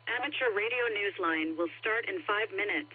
Amateur radio newsline will start in 5 minutes.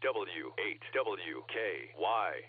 W8WKY.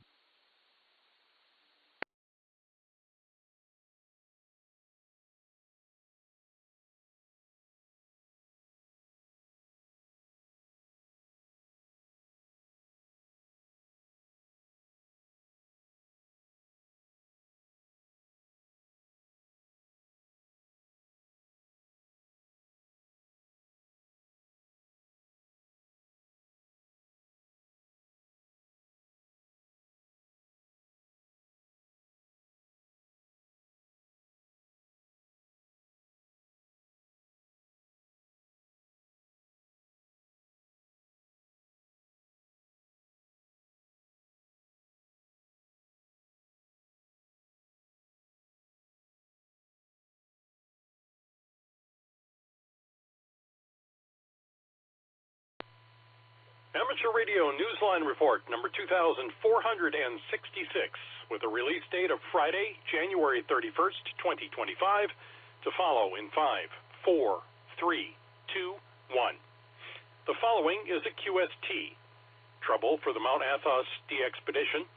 Amateur Radio Newsline Report number 2466 with a release date of Friday, January 31st, 2025 to follow in 5, 4, 3, 2, 1. The following is a QST. Trouble for the Mount Athos de-expedition.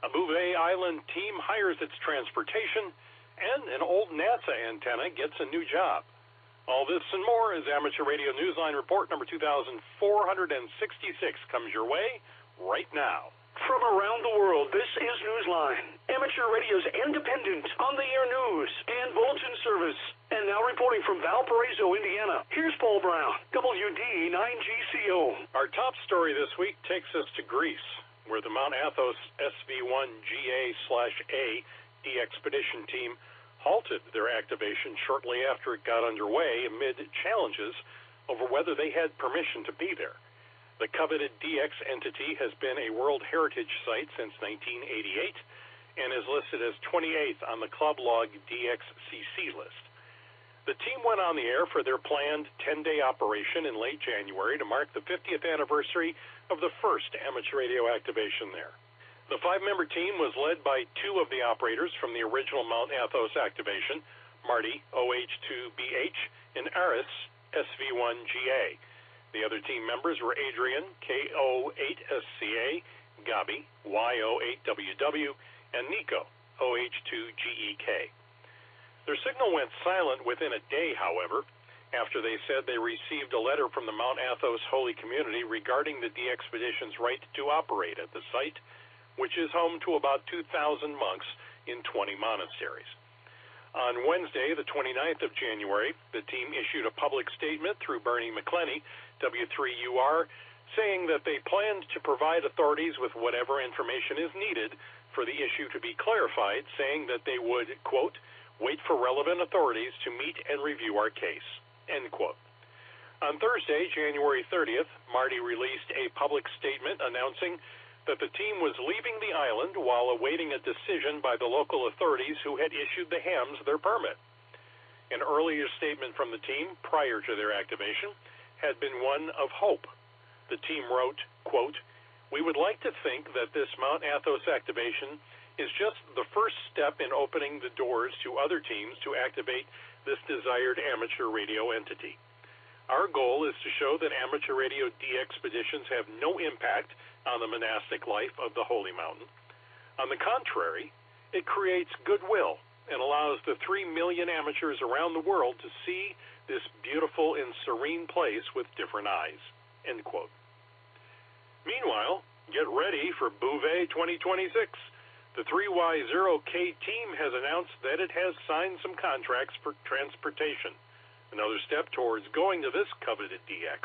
A Bouvet Island team hires its transportation, and an old NASA antenna gets a new job. All this and more as Amateur Radio Newsline Report number 2466 comes your way right now. From around the world, this is Newsline, Amateur Radio's independent, on-the-air news and bulletin service. And now reporting from Valparaiso, Indiana, here's Paul Brown, WD9GCO. Our top story this week takes us to Greece, where the Mount Athos SV1GA/A de-expedition team halted their activation shortly after it got underway amid challenges over whether they had permission to be there. The coveted DX entity has been a World Heritage Site since 1988 and is listed as 28th on the Club Log DXCC list. The team went on the air for their planned 10-day operation in late January to mark the 50th anniversary of the first amateur radio activation there. The five-member team was led by two of the operators from the original Mount Athos activation, Marty, OH2BH, and Aris, SV1GA. The other team members were Adrian, KO8SCA, Gabi, YO8WW, and Nico, OH2GEK. Their signal went silent within a day, however, after they said they received a letter from the Mount Athos Holy Community regarding the de-expedition's right to operate at the site, which is home to about 2,000 monks in 20 monasteries. On Wednesday, the 29th of January, the team issued a public statement through Bernie McClenny, W3UR, saying that they planned to provide authorities with whatever information is needed for the issue to be clarified, saying that they would, quote, wait for relevant authorities to meet and review our case, end quote. On Thursday, January 30th, Marty released a public statement announcing that the team was leaving the island while awaiting a decision by the local authorities who had issued the hams their permit. An earlier statement from the team prior to their activation had been one of hope. The team wrote, quote, we would like to think that this Mount Athos activation is just the first step in opening the doors to other teams to activate this desired amateur radio entity. Our goal is to show that amateur radio de-expeditions have no impact on the monastic life of the Holy Mountain. On the contrary, it creates goodwill and allows the 3 million amateurs around the world to see this beautiful and serene place with different eyes, end quote. Meanwhile, get ready for Bouvet 2026. The 3Y0K team has announced that it has signed some contracts for transportation, another step towards going to this coveted DX.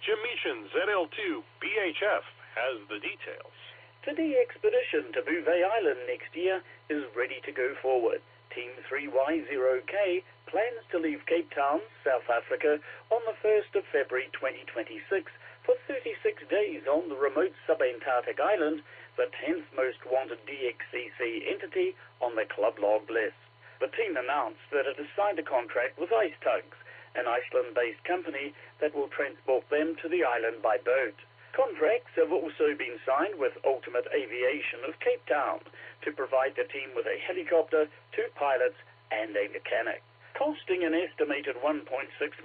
Jim Meechan, ZL2, BHF, has the details. The de-expedition to Bouvet Island next year is ready to go forward. Team 3Y0K plans to leave Cape Town, South Africa, on the 1st of February 2026 for 36 days on the remote subantarctic island, the 10th most wanted DXCC entity on the club log list. The team announced that it has signed a contract with Ice Tugs, an Iceland-based company that will transport them to the island by boat. Contracts have also been signed with Ultimate Aviation of Cape Town to provide the team with a helicopter, 2 pilots, and a mechanic. Costing an estimated $1.6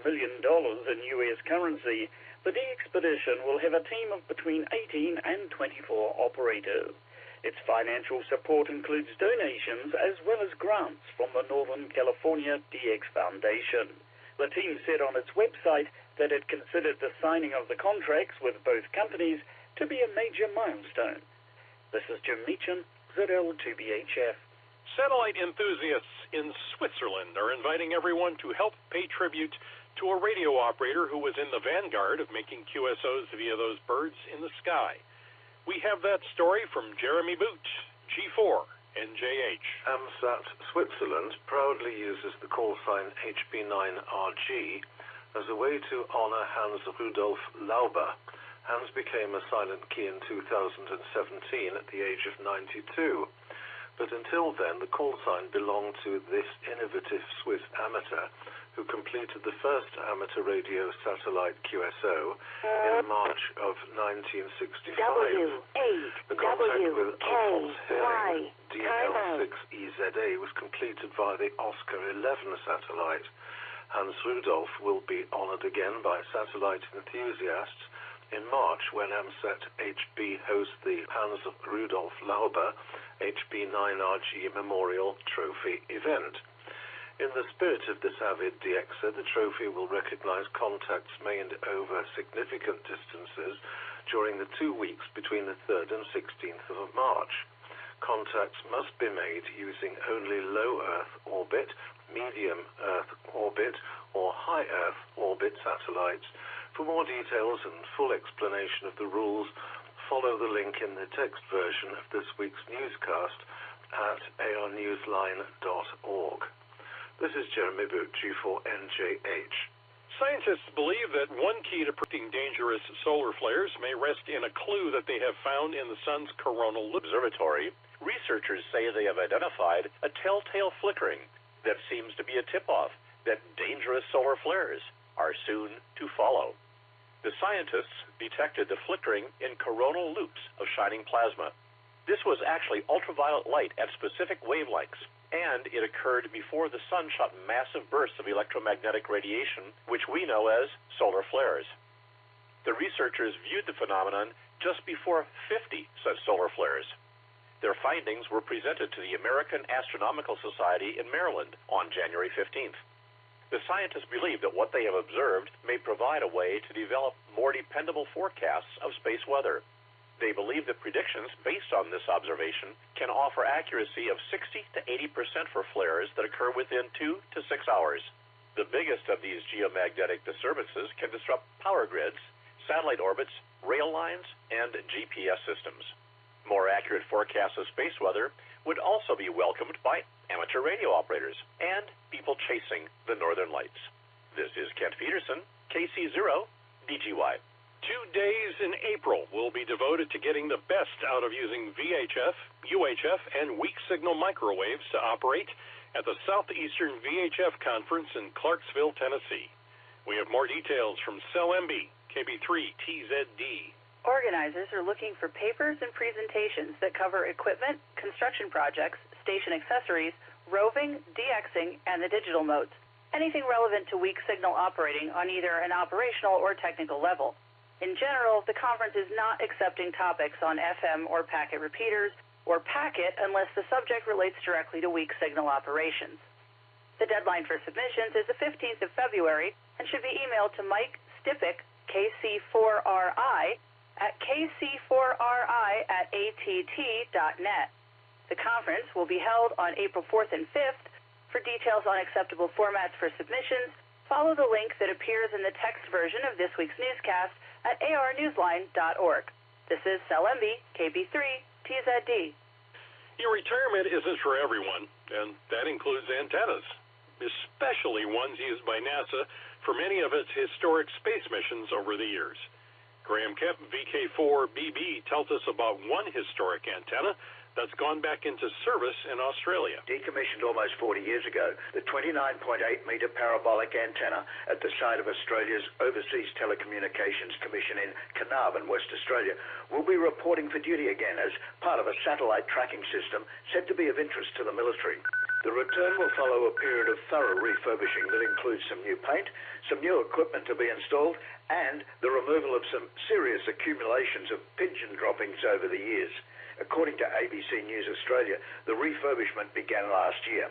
million in US currency, the de-expedition will have a team of between 18 and 24 operators. Its financial support includes donations as well as grants from the Northern California DX Foundation. The team said on its website that it considered the signing of the contracts with both companies to be a major milestone. This is Jim Meechan, ZL2BHF. Satellite enthusiasts in Switzerland are inviting everyone to help pay tribute to a radio operator who was in the vanguard of making QSOs via those birds in the sky. We have that story from Jeremy Boot, G4, NJH. AMSAT Switzerland proudly uses the call sign HB9RG as a way to honor Hans Rudolf Lauber. Hans became a silent key in 2017 at the age of 92. But until then, the call sign belonged to this innovative Swiss amateur who completed the first amateur radio satellite QSO in March of 1965. The contact with Alphonse Herring, DL6EZA, was completed via the Oscar 11 satellite. Hans Rudolph will be honored again by satellite enthusiasts in March when AMSAT HB hosts the Hans Rudolph Lauber HB9RG Memorial Trophy event. In the spirit of this avid DXer, the trophy will recognize contacts made over significant distances during the 2 weeks between the 3rd and 16th of March. Contacts must be made using only low Earth orbit, medium Earth orbit, or high Earth orbit satellites. For more details and full explanation of the rules, follow the link in the text version of this week's newscast at arnewsline.org. This is Jeremy Bucci for NJH. Scientists believe that one key to predicting dangerous solar flares may rest in a clue that they have found in the sun's coronal observatory. Researchers say they have identified a telltale flickering that seems to be a tip-off that dangerous solar flares are soon to follow. The scientists detected the flickering in coronal loops of shining plasma. This was actually ultraviolet light at specific wavelengths, and it occurred before the sun shot massive bursts of electromagnetic radiation, which we know as solar flares. The researchers viewed the phenomenon just before 50 such solar flares. Their findings were presented to the American Astronomical Society in Maryland on January 15th. The scientists believe that what they have observed may provide a way to develop more dependable forecasts of space weather. They believe that predictions based on this observation can offer accuracy of 60 to 80% for flares that occur within 2 to 6 hours. The biggest of these geomagnetic disturbances can disrupt power grids, satellite orbits, rail lines, and GPS systems. More accurate forecasts of space weather would also be welcomed by amateur radio operators and people chasing the northern lights. This is Kent Peterson, KC0 DGY. 2 days in April will be devoted to getting the best out of using VHF, UHF, and weak signal microwaves to operate at the Southeastern VHF Conference in Clarksville, Tennessee. We have more details from CellMB, KB3TZD. Organizers are looking for papers and presentations that cover equipment, construction projects, station accessories, roving, DXing, and the digital modes. Anything relevant to weak signal operating on either an operational or technical level. In general, the conference is not accepting topics on FM or packet repeaters or packet unless the subject relates directly to weak signal operations. The deadline for submissions is the 15th of February and should be emailed to Mike Stipik, KC4RI, at kc4ri@att.net. The conference will be held on April 4th and 5th. For details on acceptable formats for submissions, follow the link that appears in the text version of this week's newscast at arnewsline.org. This is CellMB, KB3TZD. Your retirement isn't for everyone, and that includes antennas, especially ones used by NASA for many of its historic space missions over the years. Graham Kemp, VK4BB, tells us about one historic antenna that's gone back into service in Australia. Decommissioned almost 40 years ago, the 29.8-metre parabolic antenna at the site of Australia's Overseas Telecommunications Commission in Carnarvon, West Australia, will be reporting for duty again as part of a satellite tracking system said to be of interest to the military. The return will follow a period of thorough refurbishing that includes some new paint, some new equipment to be installed, and the removal of some serious accumulations of pigeon droppings over the years. According to ABC News Australia, the refurbishment began last year.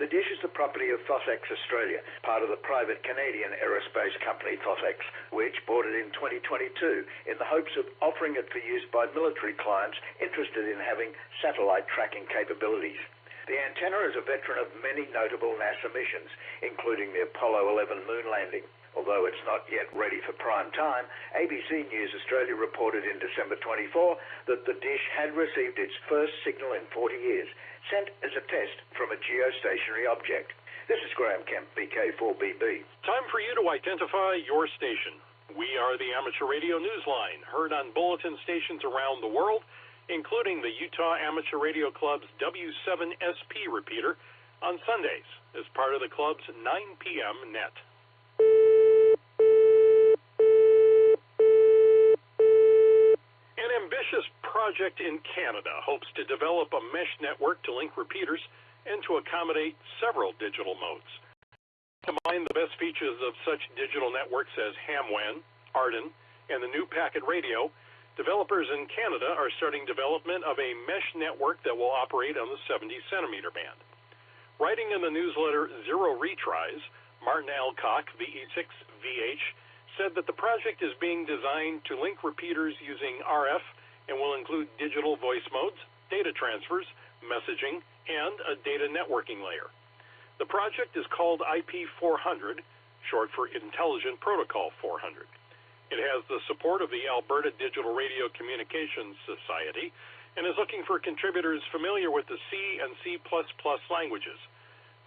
The dish is the property of Fosex Australia, part of the private Canadian aerospace company Fosex, which bought it in 2022 in the hopes of offering it for use by military clients interested in having satellite tracking capabilities. The antenna is a veteran of many notable NASA missions, including the Apollo 11 moon landing. Although it's not yet ready for prime time, ABC News Australia reported in December 24 that the dish had received its first signal in 40 years, sent as a test from a geostationary object. This is Graham Kemp, VK4BB. Time for you to identify your station. We are the Amateur Radio Newsline, heard on bulletin stations around the world, including the Utah Amateur Radio Club's W7SP repeater on Sundays as part of the club's 9 p.m. net. An ambitious project in Canada hopes to develop a mesh network to link repeaters and to accommodate several digital modes. To combine the best features of such digital networks as ham-WAN, Arden, and the new packet radio, developers in Canada are starting development of a mesh network that will operate on the 70-centimeter band. Writing in the newsletter Zero Retries, Martin Alcock, VE6VH, said that the project is being designed to link repeaters using RF and will include digital voice modes, data transfers, messaging, and a data networking layer. The project is called IP400, short for Intelligent Protocol 400. It has the support of the Alberta Digital Radio Communications Society and is looking for contributors familiar with the C and C++ languages.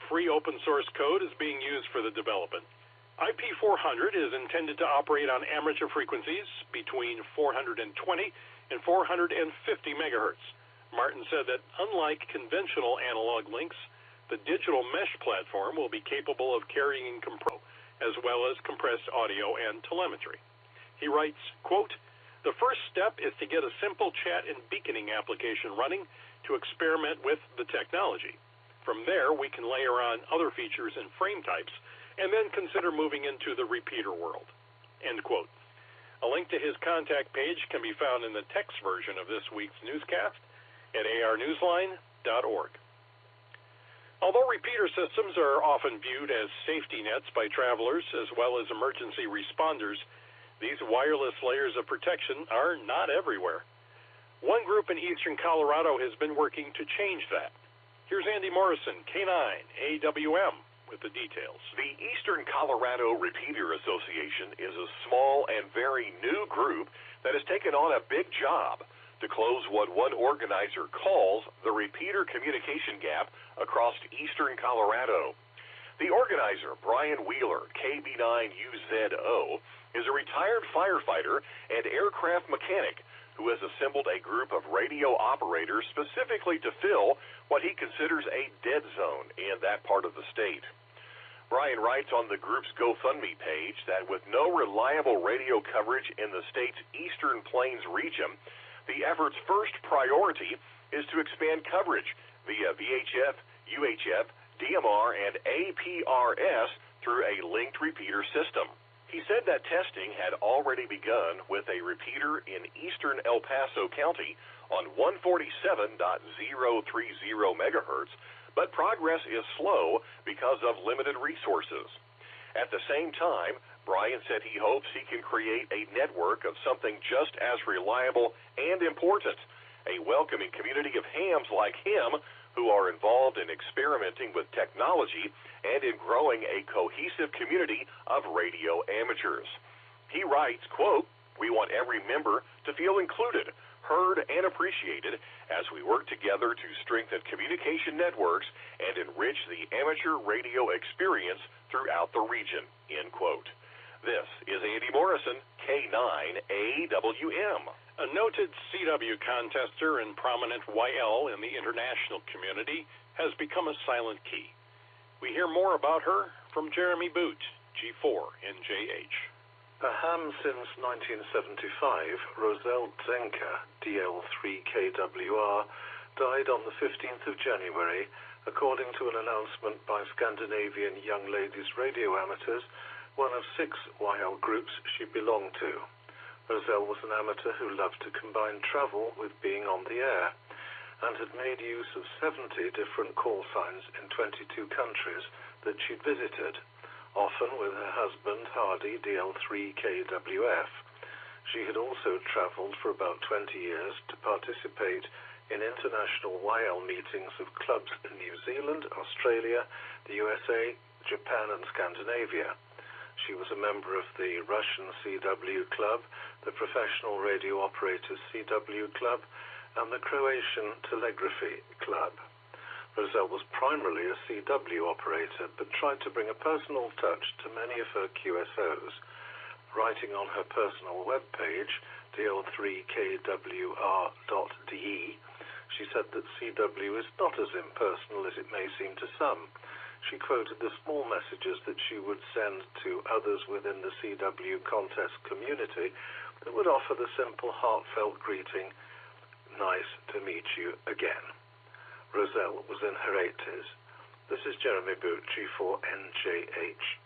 Free open source code is being used for the development. IP400 is intended to operate on amateur frequencies between 420 and 450 megahertz. Martin said that unlike conventional analog links, the digital mesh platform will be capable of carrying as well as compressed audio and telemetry. He writes, quote, "The first step is to get a simple chat and beaconing application running to experiment with the technology. From there, we can layer on other features and frame types and then consider moving into the repeater world." End quote. A link to his contact page can be found in the text version of this week's newscast at arnewsline.org. Although repeater systems are often viewed as safety nets by travelers as well as emergency responders, these wireless layers of protection are not everywhere. One group in eastern Colorado has been working to change that. Here's Andy Morrison, K9 AWM, with the details. The Eastern Colorado Repeater Association is a small and very new group that has taken on a big job to close what one organizer calls the repeater communication gap across eastern Colorado. The organizer, Brian Wheeler, KB9UZO, is a retired firefighter and aircraft mechanic who has assembled a group of radio operators specifically to fill what he considers a dead zone in that part of the state. Brian writes on the group's GoFundMe page that with no reliable radio coverage in the state's eastern plains region, the effort's first priority is to expand coverage via VHF, UHF, DMR, and APRS through a linked repeater system. He said that testing had already begun with a repeater in eastern El Paso County on 147.030 megahertz, but progress is slow because of limited resources. At the same time, Brian said he hopes he can create a network of something just as reliable and important, a welcoming community of hams like him who are involved in experimenting with technology and in growing a cohesive community of radio amateurs. He writes, quote, "We want every member to feel included, heard, and appreciated as we work together to strengthen communication networks and enrich the amateur radio experience throughout the region," end quote. This is Andy Morrison, K9 AWM. A noted CW contester and prominent YL in the international community has become a silent key. We hear more about her from Jeremy Boot, G4NJH. A ham since 1975, Roselle Zenka, DL3KWR, died on the 15th of January, according to an announcement by Scandinavian Young Ladies Radio Amateurs, one of 6 YL groups she belonged to. Roselle was an amateur who loved to combine travel with being on the air, and had made use of 70 different call signs in 22 countries that she'd visited, often with her husband, Hardy, DL3KWF. She had also traveled for about 20 years to participate in international YL meetings of clubs in New Zealand, Australia, the USA, Japan, and Scandinavia. She was a member of the Russian CW Club, the Professional Radio Operators CW Club, and the Croatian Telegraphy Club. Roselle was primarily a CW operator, but tried to bring a personal touch to many of her QSOs. Writing on her personal webpage, dl3kwr.de, She said that CW is not as impersonal as it may seem to some. She quoted the small messages that she would send to others within the CW contest community that would offer the simple, heartfelt greeting, "Nice to meet you again." Roselle was in her 80s. This is Jeremy Bucci for NJH.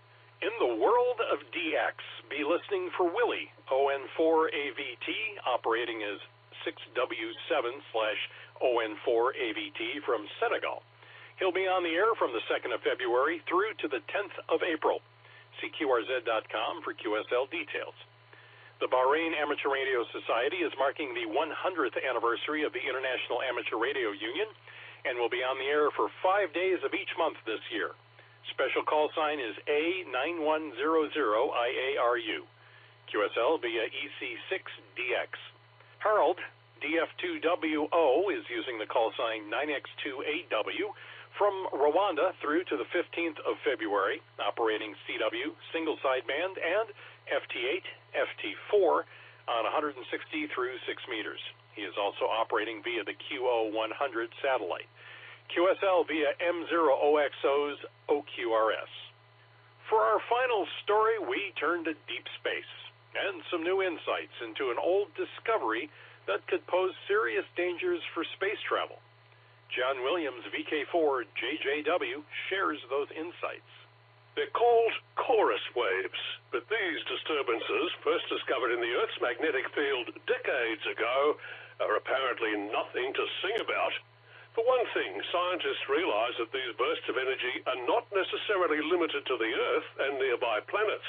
In the world of DX, be listening for Willie, ON4AVT, operating as 6W7/ON4AVT from Senegal. He'll be on the air from the 2nd of February through to the 10th of April. See QRZ.com for QSL details. The Bahrain Amateur Radio Society is marking the 100th anniversary of the International Amateur Radio Union and will be on the air for 5 days of each month this year. Special call sign is A9100IARU. QSL via EC6DX. Harold, DF2WO, is using the call sign 9X28W from Rwanda through to the 15th of February, operating CW, single sideband, and FT8, FT4 on 160 through 6 meters. He is also operating via the QO100 satellite. QSL via M0OXO's OQRS. For our final story, we turn to deep space and some new insights into an old discovery that could pose serious dangers for space travel. John Williams, VK4JJW, shares those insights. They're called chorus waves, but these disturbances, first discovered in the Earth's magnetic field decades ago, are apparently nothing to sing about. For one thing, scientists realize that these bursts of energy are not necessarily limited to the Earth and nearby planets.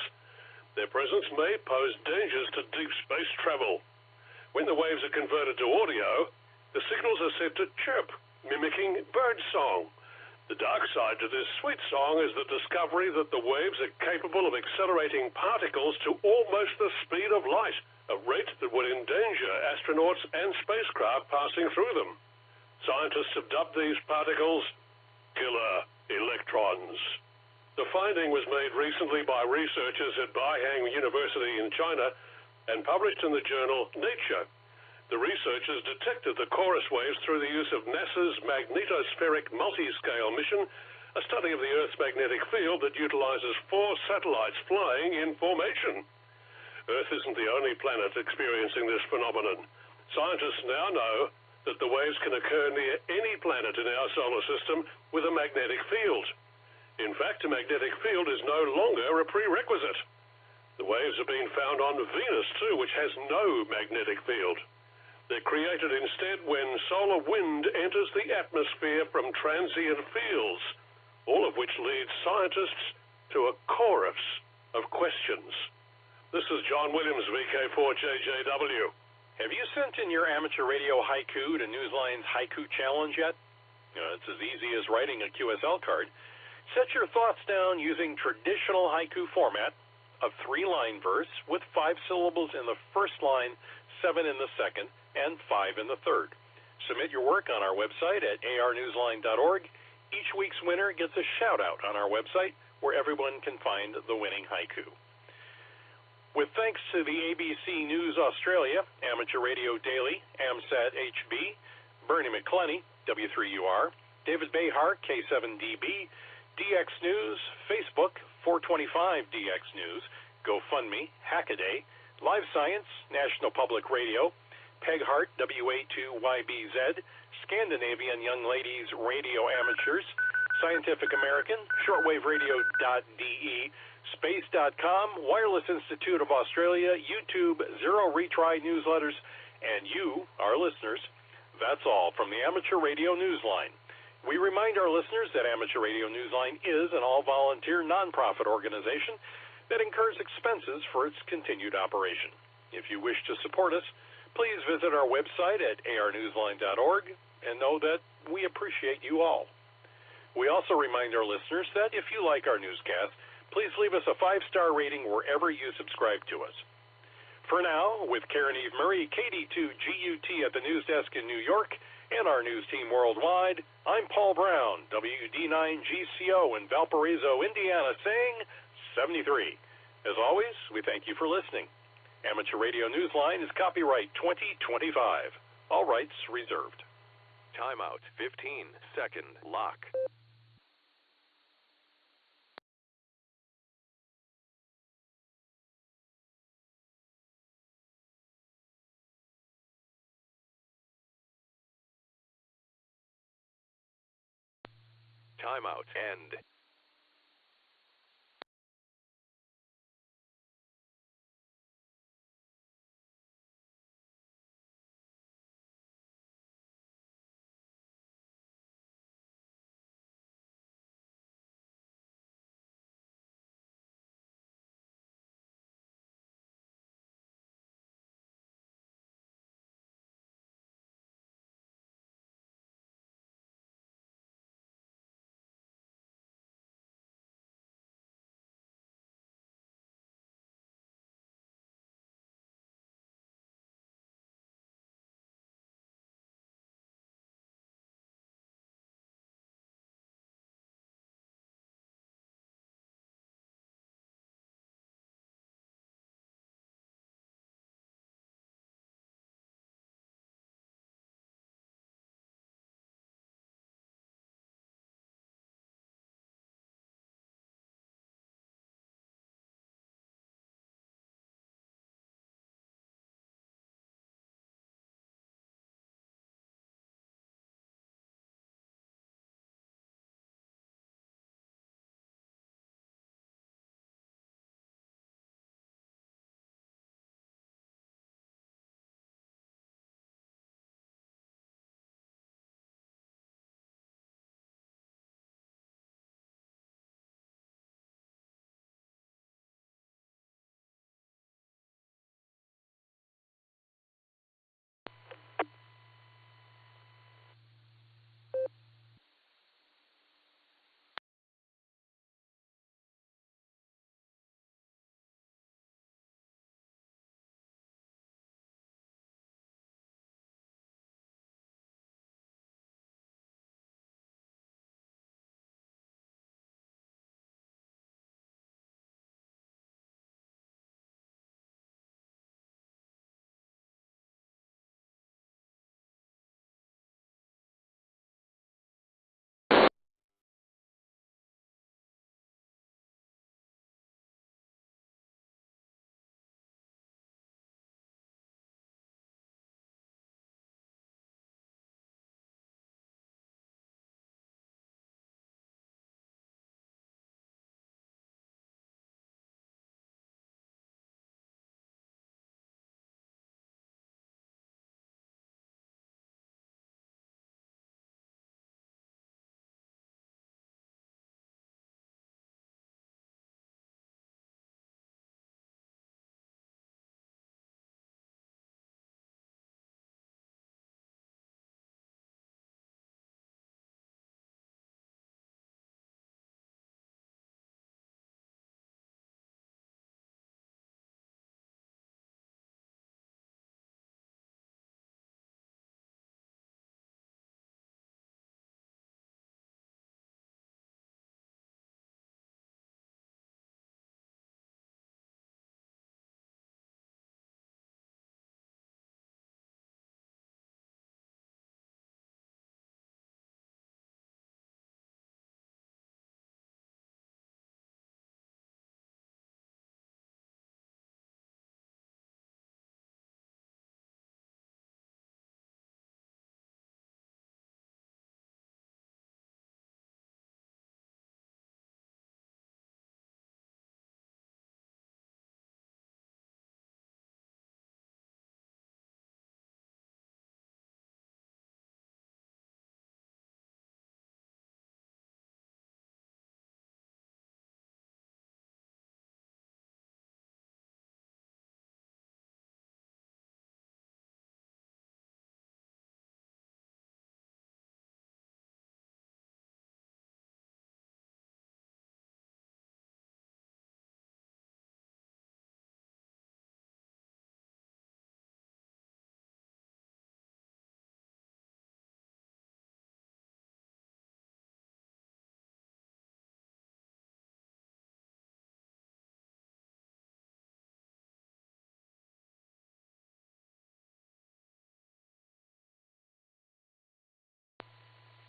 Their presence may pose dangers to deep space travel. When the waves are converted to audio, the signals are said to chirp, mimicking bird song. The dark side to this sweet song is the discovery that the waves are capable of accelerating particles to almost the speed of light, a rate that would endanger astronauts and spacecraft passing through them. Scientists have dubbed these particles killer electrons. The finding was made recently by researchers at Beihang University in China and published in the journal Nature. The researchers detected the chorus waves through the use of NASA's magnetospheric multi-scale mission, a study of the Earth's magnetic field that utilizes 4 satellites flying in formation. Earth isn't the only planet experiencing this phenomenon. Scientists now know that the waves can occur near any planet in our solar system with a magnetic field. In fact, a magnetic field is no longer a prerequisite. The waves are being found on Venus, too, which has no magnetic field. They're created instead when solar wind enters the atmosphere from transient fields, all of which leads scientists to a chorus of questions. This is John Williams, VK4JJW. Have you sent in your amateur radio haiku to Newsline's Haiku Challenge yet? It's as easy as writing a QSL card. Set your thoughts down using traditional haiku format, a 3-line verse with 5 syllables in the first line, 7 in the second, and 5 in the third. Submit your work on our website at arnewsline.org. Each week's winner gets a shout-out on our website where everyone can find the winning haiku. With thanks to the ABC News Australia, Amateur Radio Daily, AMSAT HB, Bernie McClenny, W3UR, David Behar, K7DB, DX News, Facebook, 425DX News, GoFundMe, Hackaday, Live Science, National Public Radio, Peg Hart, WA2YBZ, Scandinavian Young Ladies Radio Amateurs, Scientific American, shortwaveradio.de, space.com, Wireless Institute of Australia, YouTube, Zero Retry Newsletters, and you, our listeners. That's all from the Amateur Radio Newsline. We remind our listeners that Amateur Radio Newsline is an all-volunteer nonprofit organization that incurs expenses for its continued operation. If you wish to support us, please visit our website at arnewsline.org and know that we appreciate you all. We also remind our listeners that if you like our newscast, please leave us a 5-star rating wherever you subscribe to us. For now, with Karen Eve Murray, KD2GUT at the news desk in New York, and our news team worldwide, I'm Paul Brown, WD9GCO in Valparaiso, Indiana, saying 73. As always, we thank you for listening. Amateur Radio Newsline is copyright 2025. All rights reserved. Timeout. 15-second lock. Timeout. End.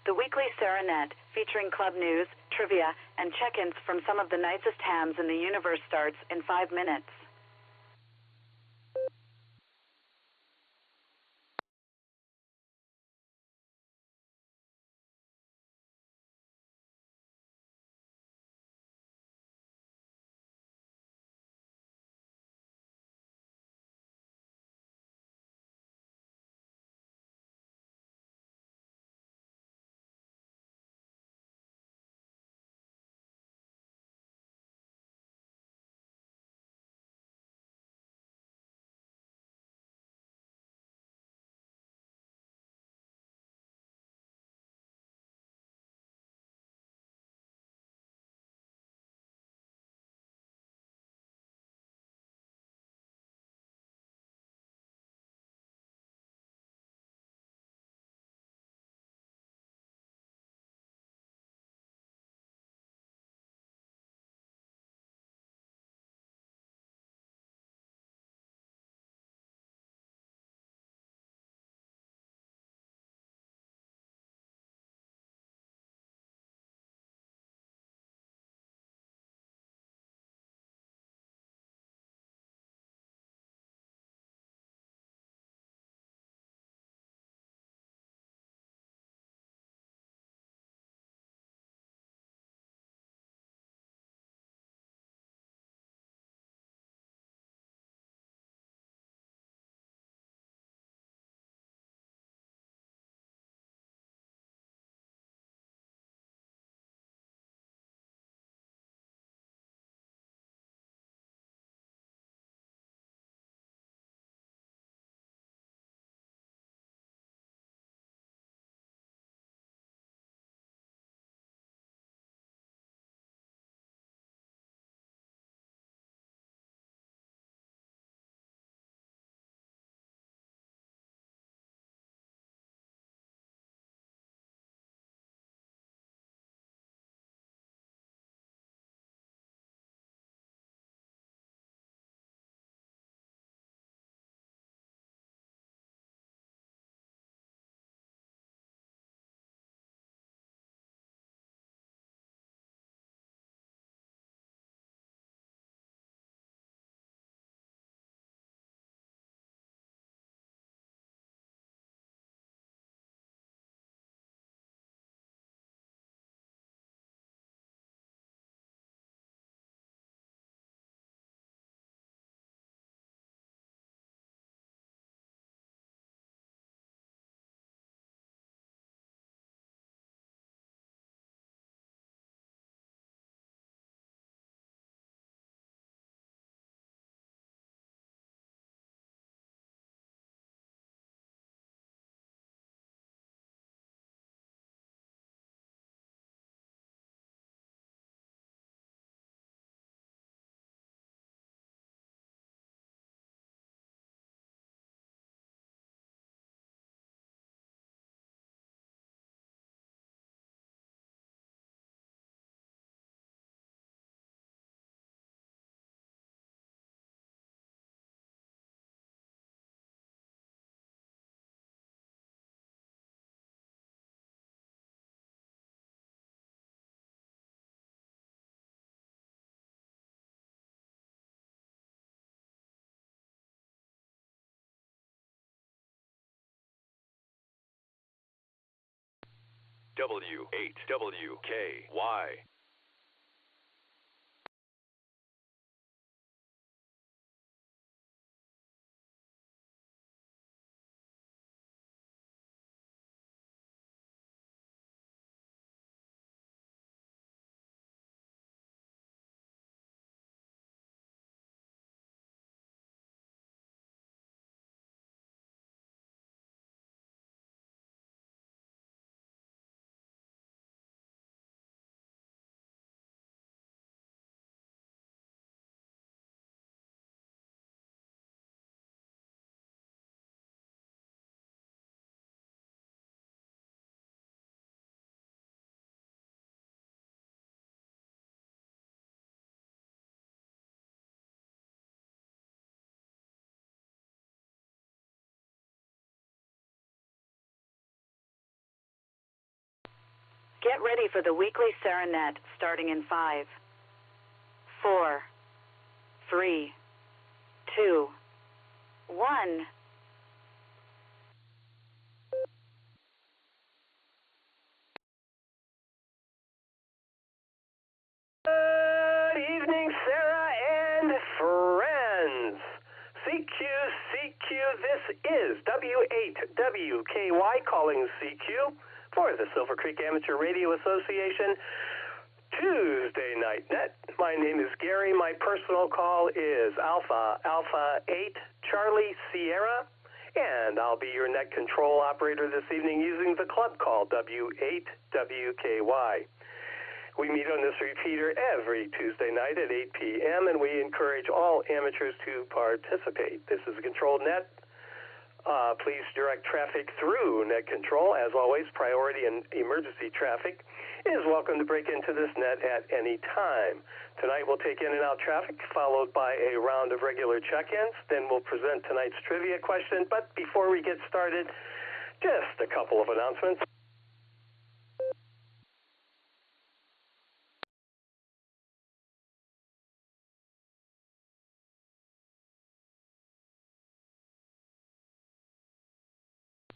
the weekly Serenette, featuring club news, trivia, and check-ins from some of the nicest hams in the universe starts in 5 minutes. W8WKY. Get ready for the weekly Serenet starting in 5, 4, 3, 2, 1. Good evening, Sarah and friends. CQ, this is W8WKY calling CQ for the Silvercreek Amateur Radio Association Tuesday Night Net. My name is Gary. My personal call is Alpha 8 Charlie Sierra, and I'll be your net control operator this evening using the club call W8WKY. We meet on this repeater every Tuesday night at 8 p.m., and we encourage all amateurs to participate. This is a controlled net. Please direct traffic through net control. As always, priority and emergency traffic is welcome to break into this net at any time. Tonight we'll take in and out traffic, followed by a round of regular check-ins. Then we'll present tonight's trivia question. But before we get started, just a couple of announcements.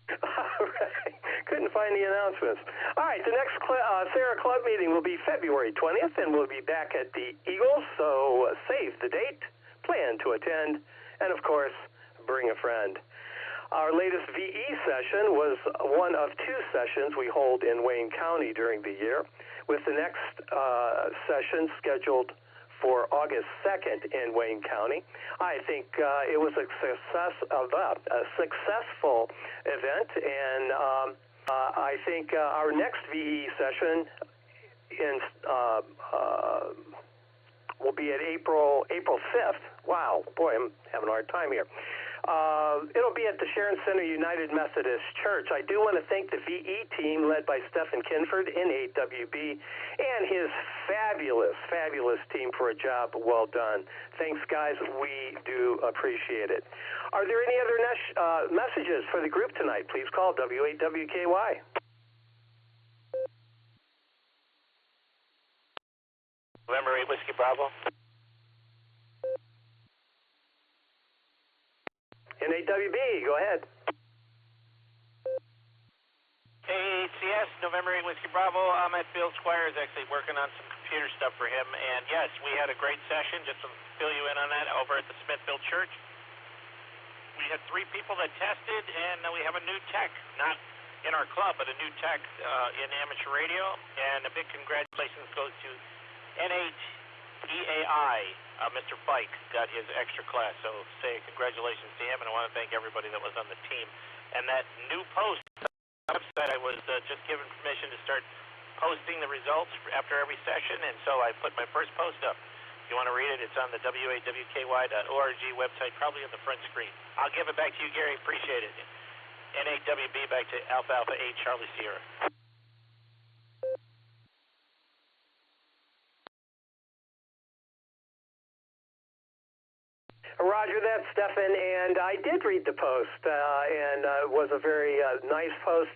All right. Couldn't find the announcements. All right, the next Sarah Club meeting will be February 20th, and we'll be back at the Eagles, so save the date, plan to attend, and of course, bring a friend. Our latest VE session was one of two sessions we hold in Wayne County during the year, with the next session scheduled for August 2nd in Wayne County. I think it was a successful event, and I think our next VE session will be at April 5th. Wow, boy, I'm having a hard time here. It'll be at the Sharon Center United Methodist Church. I do want to thank the VE team led by Stephen Kinford in 8WB and his fabulous team for a job well done. Thanks, guys. We do appreciate it. Are there any other messages for the group tonight? Please call W8WKY. November 8 Whiskey Bravo. NAWB, go ahead. ACS, November 8 Whiskey Bravo. I'm at Bill Squires, actually working on some computer stuff for him. And yes, we had a great session, just to fill you in on that, over at the Smithville Church. We had 3 people that tested, and we have a new tech, not in our club, but a new tech in amateur radio. And a big congratulations goes to N8EAI. Mr. Fike got his extra class, so say congratulations to him, and I want to thank everybody that was on the team. And that new post on the website, I was just given permission to start posting the results after every session, and so I put my first post up. If you want to read it, it's on the WAWKY.org website, probably on the front screen. I'll give it back to you, Gary. Appreciate it. NAWB back to Alpha 8 Charlie Sierra. Roger that, Stefan, and I did read the post, and it was a very nice post,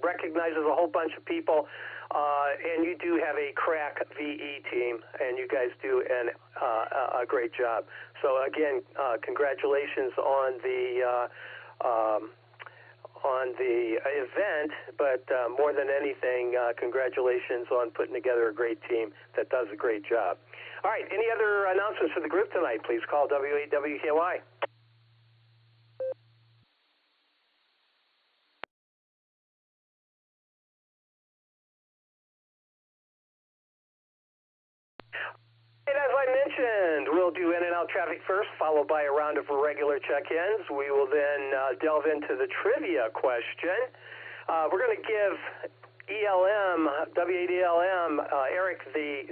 recognizes a whole bunch of people, and you do have a crack VE team, and you guys do a great job. So again, congratulations on the event, but more than anything, congratulations on putting together a great team that does a great job. All right, any other announcements for the group tonight? Please call W8WKY. And as I mentioned, we'll do in and out traffic first, followed by a round of regular check-ins. We will then delve into the trivia question. We're going to give W8ELM, Eric, the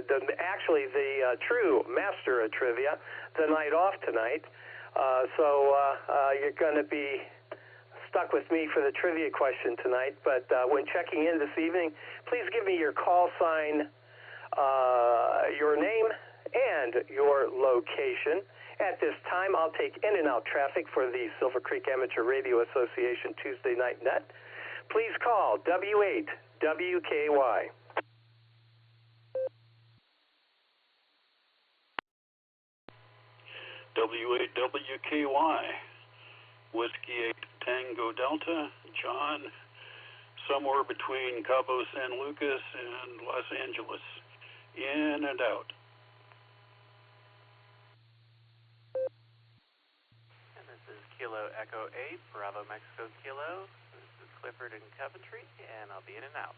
true master of trivia, the night off tonight. So you're going to be stuck with me for the trivia question tonight. But when checking in this evening, please give me your call sign, your name, and your location. At this time, I'll take in and out traffic for the Silvercreek Amateur Radio Association Tuesday Night Net. Please call W8WKY. W8WKY, Whiskey 8 Tango Delta, John, somewhere between Cabo San Lucas and Los Angeles, in and out. And this is Kilo Echo 8, Bravo Mexico Kilo. This is Clifford in Coventry, and I'll be in and out.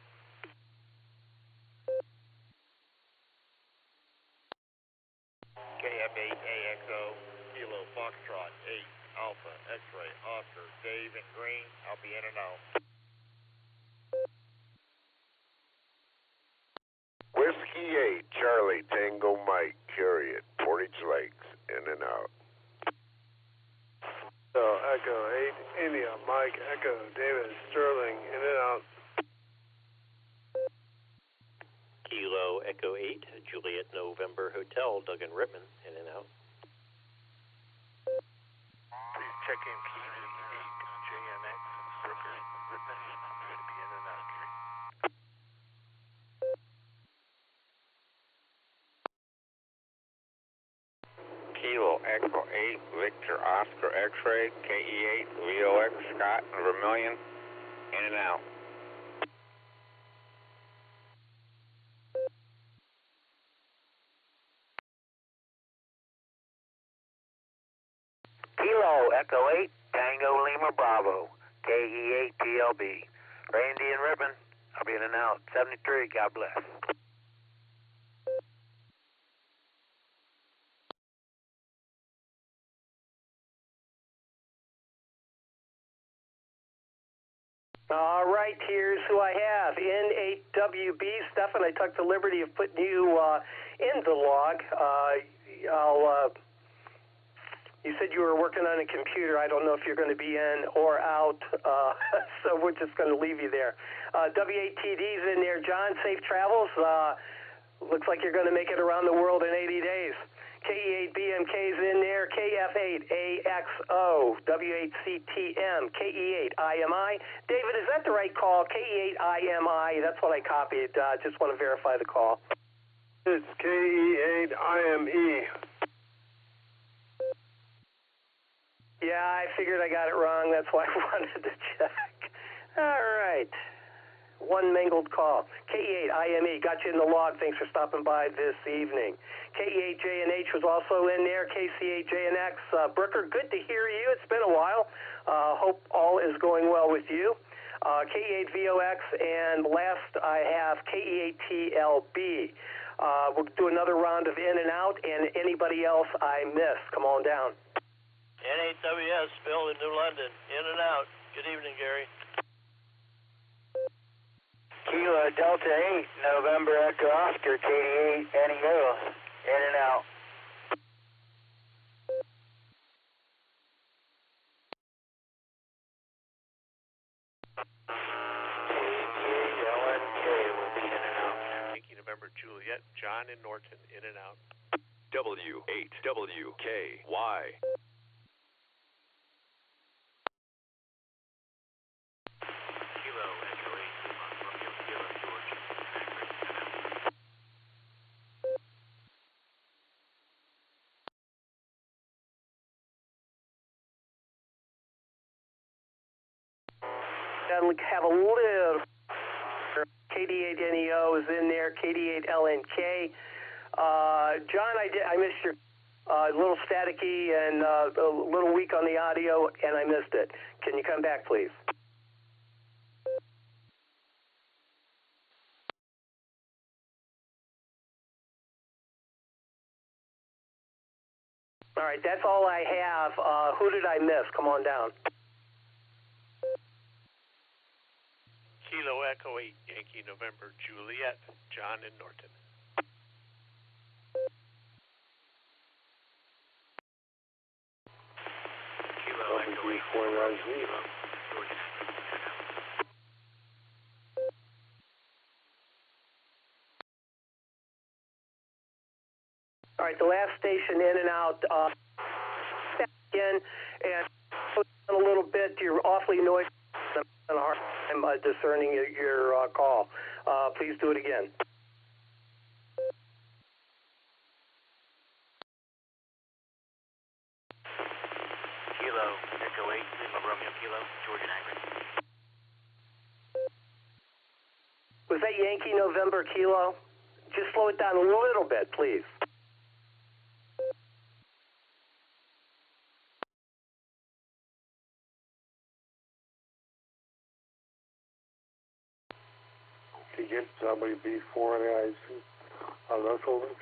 KF8AXO, Kilo Foxtrot 8, Alpha, X-Ray, Oscar, Dave in green, I'll be in and out. Whiskey 8, Charlie, Tango Mike, Curiot, Portage Lakes, in and out. So, Echo 8, India, Mike, Echo, David, Sterling, in and out. Kilo Echo 8, Juliet November Hotel, Duggan Rittman, in and out. Please check in Kilo 8, JNX, circa, Rittman, I'm going to be in and out. Kilo Echo 8, Victor Oscar X-Ray, KE8, VOX, Scott, Vermilion, in and out. Kilo Echo 8, Tango Lima Bravo, KE8 TLB. Randy and Ribbon, I'll be in and out. 73, God bless. All right, here's who I have. N8WB, Stefan, I took the liberty of putting you in the log. You said you were working on a computer. I don't know if you're going to be in or out, so we're just going to leave you there. W8TD's in there. John, safe travels. Looks like you're going to make it around the world in 80 days. KE8BMK's in there. KF8AXO, W8CTM, KE8IMI. David, is that the right call? KE8IMI, that's what I copied. Just want to verify the call. It's KE8IME. Yeah, I figured I got it wrong. That's why I wanted to check. All right. One mangled call. KE8IME, got you in the log. Thanks for stopping by this evening. KE8JNH was also in there. KC8JNX. Brooker, good to hear you. It's been a while. Hope all is going well with you. KE8VOX, and last I have KE8TLB. We'll do another round of in and out, and anybody else I missed, come on down. N8WS, Bill in New London, in and out. Good evening, Gary. Kilo Delta 8, November Echo Oscar, KD8 NEO, in and out. KD8LNK will be in and out. Yankee November Juliet, John and Norton, in and out. W8WKY. Have a little KD8NEO is in there, KD8LNK. John, I missed your a little staticky and a little weak on the audio, and I missed it. Can you come back, please? All right, that's all I have. Who did I miss? Come on down. Kilo Echo 8, Yankee November Juliet, John and Norton. Kilo Echo 8, All right, the last station in and out. Again, and a little bit. You're awfully noisy. I'm hard time discerning your call. Please do it again. Kilo Echo 8, Lima Romeo Kilo, Georgian Anchorage. Was that Yankee November Kilo? Just slow it down a little bit, please. To get WB4 on the IC on those holdings.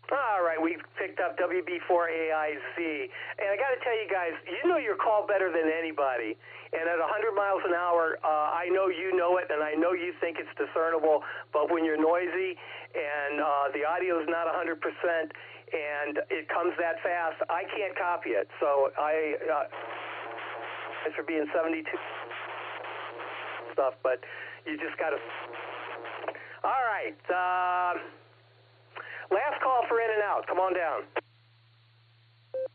All right, we picked up WB4AIZ, and I got to tell you guys, you know your call better than anybody. And at 100 miles an hour, I know you know it, and I know you think it's discernible. But when you're noisy and the audio is not 100%, and it comes that fast, I can't copy it. So thanks for being 72 stuff, but you just got to. All right. Last call for in and out. Come on down.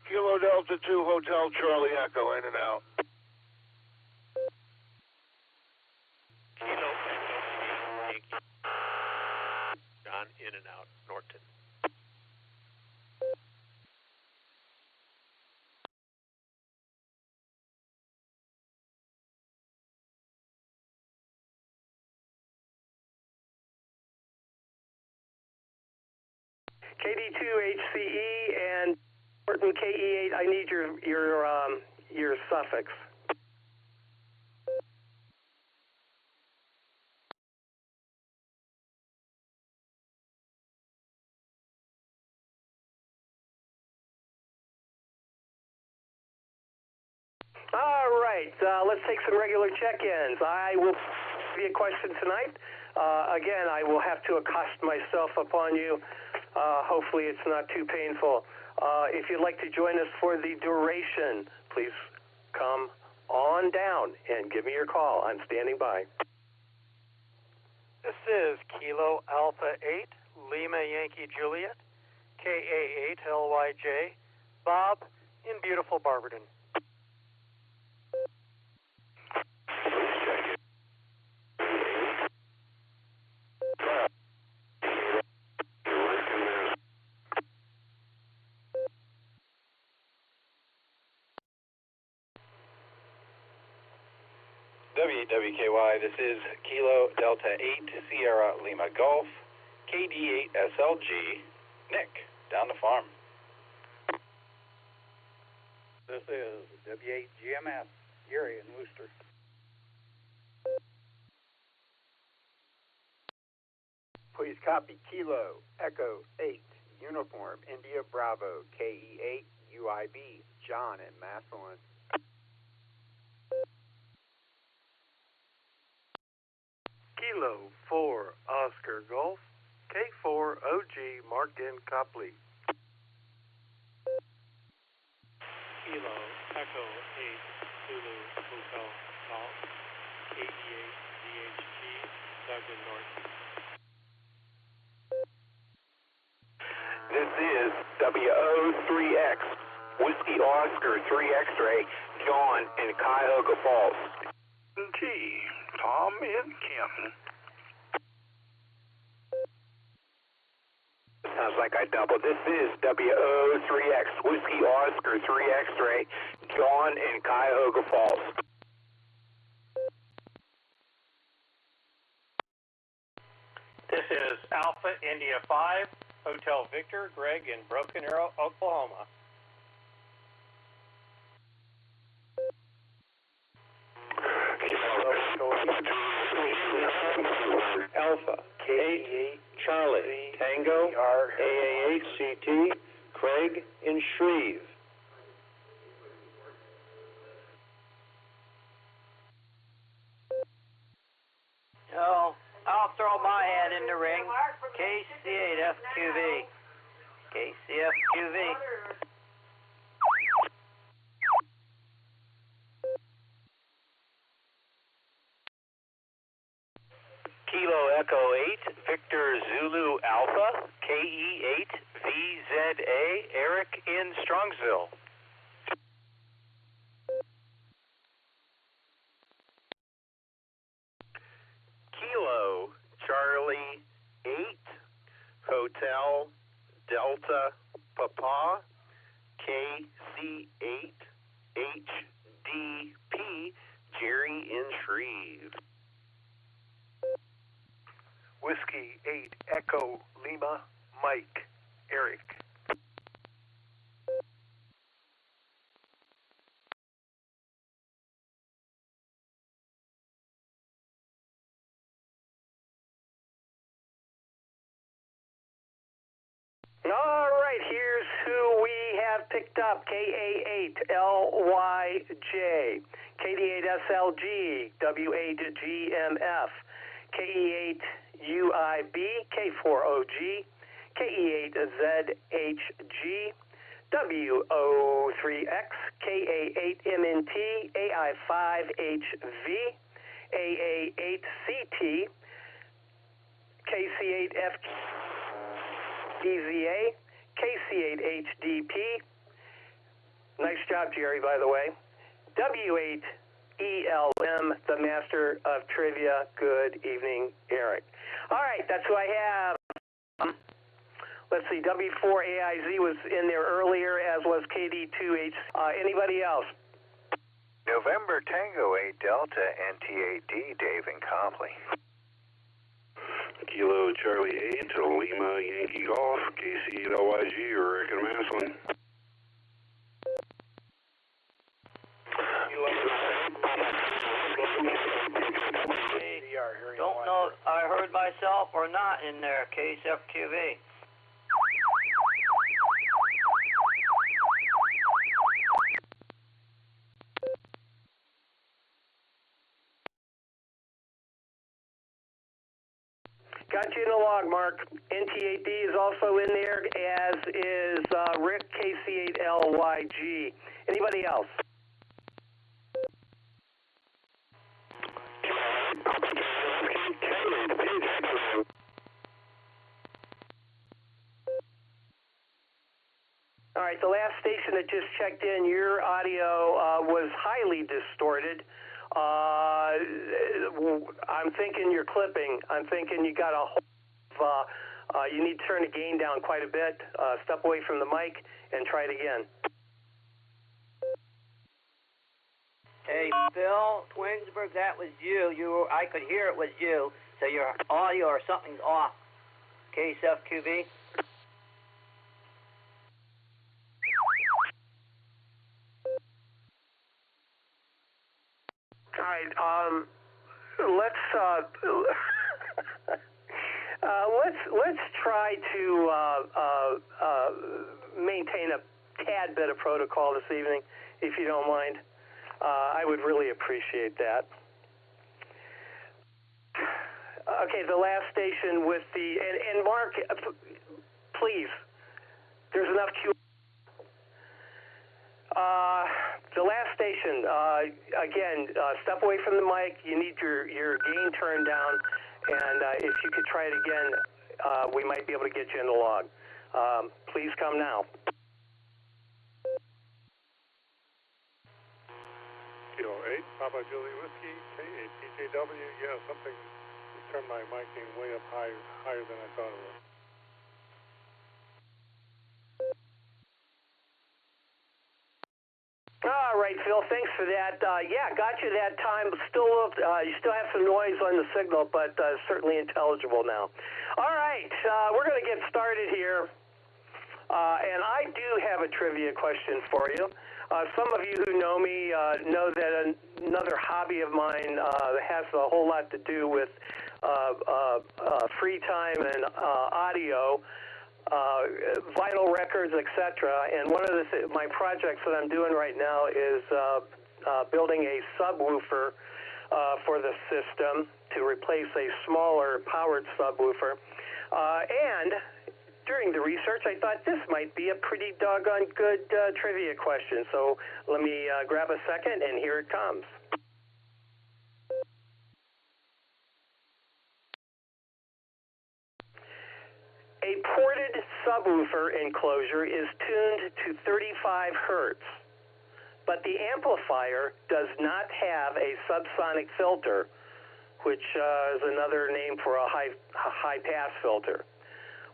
Kilo Delta 2 Hotel Charlie Echo, in and out. Kilo Echo 8 Yankee. John, in and out. Norton. KD2HCE and Norton KE8. I need your suffix. All right, let's take some regular check-ins. I will be a question tonight. Again, I will have to accost myself upon you. Hopefully it's not too painful. If you'd like to join us for the duration, please come on down and give me your call. I'm standing by. This is Kilo Alpha 8, Lima Yankee Juliet, KA8 LYJ, Bob in beautiful Barberton. W8WKY, this is Kilo Delta 8 Sierra Lima Golf, KD8 SLG, Nick, down the farm. This is W8 GMS, Gary in Worcester. Please copy Kilo Echo 8 Uniform India Bravo KE8 UIB, John in Massillon. Kilo 4 Oscar Golf, K4 OG marked in Copley. Kilo Echo 8 Zulu Hotel Golf, KE8 DHG, Duggan North. This is WO3X Whiskey Oscar 3 X-Ray, John in Cuyahoga Falls. T. Tom in Canton. Sounds like I doubled. This is WO3X Whiskey Oscar 3 X-Ray, John in Cuyahoga Falls. This is Alpha India 5, Hotel Victor, Greg in Broken Arrow, Oklahoma. Alpha K8 Charlie Tango AA8CT Craig in Shreve. So I'll throw my hat in the ring. KC8FQV. KCFQV. Kilo Echo 8, Victor Zulu Alpha, KE8 VZA, Eric in Strongsville. Kilo Charlie 8, Hotel Delta Papa KC8HDP Jerry in Shreve. Whiskey 8 Echo Lima Mike Eric. All right, here's who we have picked up. KA8LYJ, KD8SLG, W8GMF, KE8UIB, K4OG, KE8ZHG, WO3X, KA8MNT, AI5HV, AA8CT, KC8FDZA, KC8HDP. Nice job, Jerry, by the way. W8ELM, the master of trivia. Good evening, Eric. All right, that's who I have. Let's see, W4AIZ was in there earlier, as was KD2H. Anybody else? November Tango 8 Delta NT8D, Dave and Copley. Kilo Charlie 8 Lima Yankee Golf, KC8LYG, Rick and Maslin. Don't know if I heard myself or not in there, KSFQV. Got you in the log, Mark. NT8D is also in there, as is Rick, KC8LYG. Anybody else? All right, the last station that just checked in, your audio was highly distorted. I'm thinking you're clipping. I'm thinking you got a whole you need to turn the gain down quite a bit, step away from the mic, and try it again. Hey, Phil, Twinsburg, that was you. I could hear it was you, so your audio or something's off. KSFQV. All right, let's try to maintain a tad bit of protocol this evening, if you don't mind. I would really appreciate that. Okay, the last station with the and Mark, please. There's enough Q. The last station, again, step away from the mic. You need your gain turned down, and if you could try it again, we might be able to get you in the log. Please come now. Kilo 8, Papa Julie Whiskey, K8 PJW. Yeah, something turned my mic gain way up higher than I thought it was. All right, Phil, thanks for that. Yeah, got you that time. Still, you still have some noise on the signal, but certainly intelligible now. All right, we're going to get started here. And I do have a trivia question for you. Some of you who know me know that another hobby of mine has a whole lot to do with free time and audio. Vital records, etc. And one of my projects that I'm doing right now is building a subwoofer for the system to replace a smaller powered subwoofer. And during the research, I thought this might be a pretty doggone good trivia question. So let me grab a second, and here it comes. A ported subwoofer enclosure is tuned to 35 hertz, but the amplifier does not have a subsonic filter, which is another name for a high-pass filter.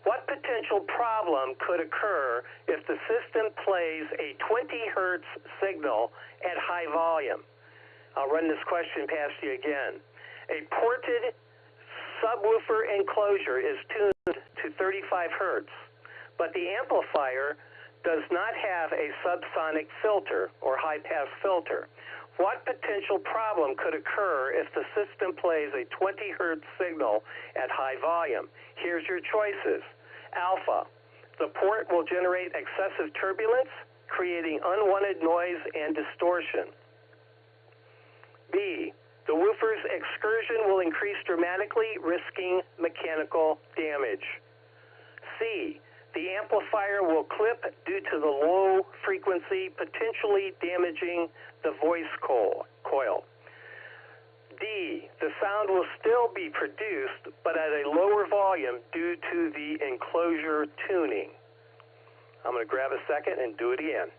What potential problem could occur if the system plays a 20 hertz signal at high volume? I'll run this question past you again. A ported subwoofer enclosure is tuned to 35 hertz, but the amplifier does not have a subsonic filter or high-pass filter. What potential problem could occur if the system plays a 20 hertz signal at high volume? Here's your choices. Alpha, the port will generate excessive turbulence, creating unwanted noise and distortion. B, the woofer's excursion will increase dramatically, risking mechanical damage. C, the amplifier will clip due to the low frequency, potentially damaging the voice coil. D, the sound will still be produced, but at a lower volume due to the enclosure tuning. I'm going to grab a second and do it again.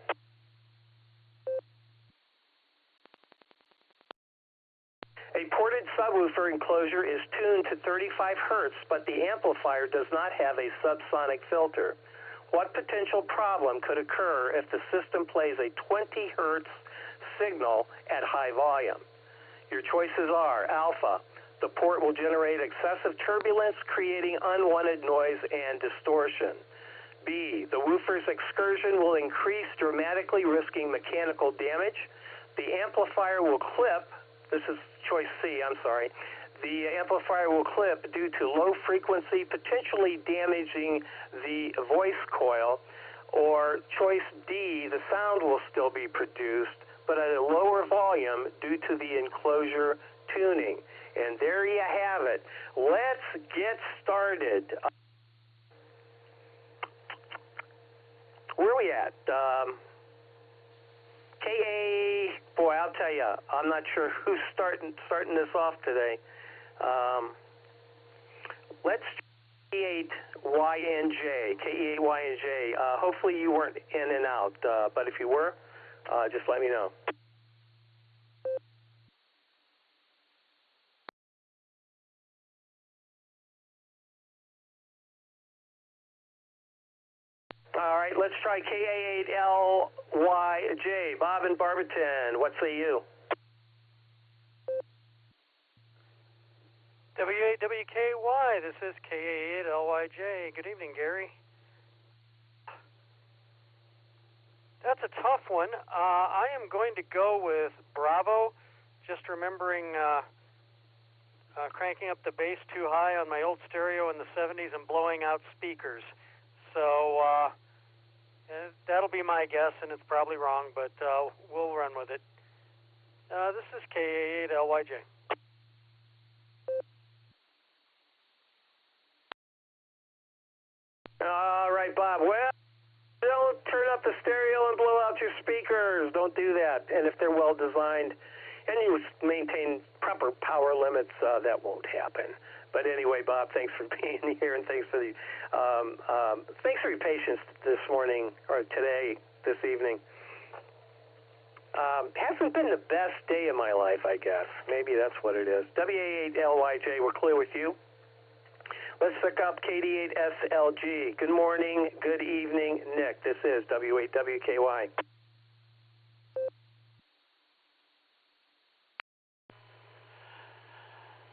A ported subwoofer enclosure is tuned to 35 hertz, but the amplifier does not have a subsonic filter. What potential problem could occur if the system plays a 20 hertz signal at high volume? Your choices are alpha, the port will generate excessive turbulence, creating unwanted noise and distortion. B, the woofer's excursion will increase dramatically, risking mechanical damage. The amplifier will clip. This is choice C, I'm sorry. The amplifier will clip due to low frequency, potentially damaging the voice coil. Or choice D, the sound will still be produced, but at a lower volume due to the enclosure tuning. And there you have it. Let's get started. Where are we at? KA, boy, I'll tell you, I'm not sure who's starting this off today. Let's KE8YNJ. KE8YNJ. Hopefully you weren't in and out, but if you were, just let me know. All right, let's try KA8LYJ. Bob in Barberton, what say you? W8WKY, this is KA8LYJ. Good evening, Gary. That's a tough one. I am going to go with Bravo, just remembering cranking up the bass too high on my old stereo in the 70s and blowing out speakers. So that'll be my guess, and it's probably wrong, but we'll run with it. This is KA8LYJ. All right, Bob. Well, don't turn up the stereo and blow out your speakers. Don't do that. And if they're well designed and you maintain proper power limits, that won't happen. But anyway, Bob, thanks for being here, and thanks for the thanks for your patience this morning or today, this evening. Hasn't been the best day of my life, I guess. Maybe that's what it is. WA8LYJ, we're clear with you. Let's pick up KD8SLG. Good morning, good evening, Nick. This is W8WKY.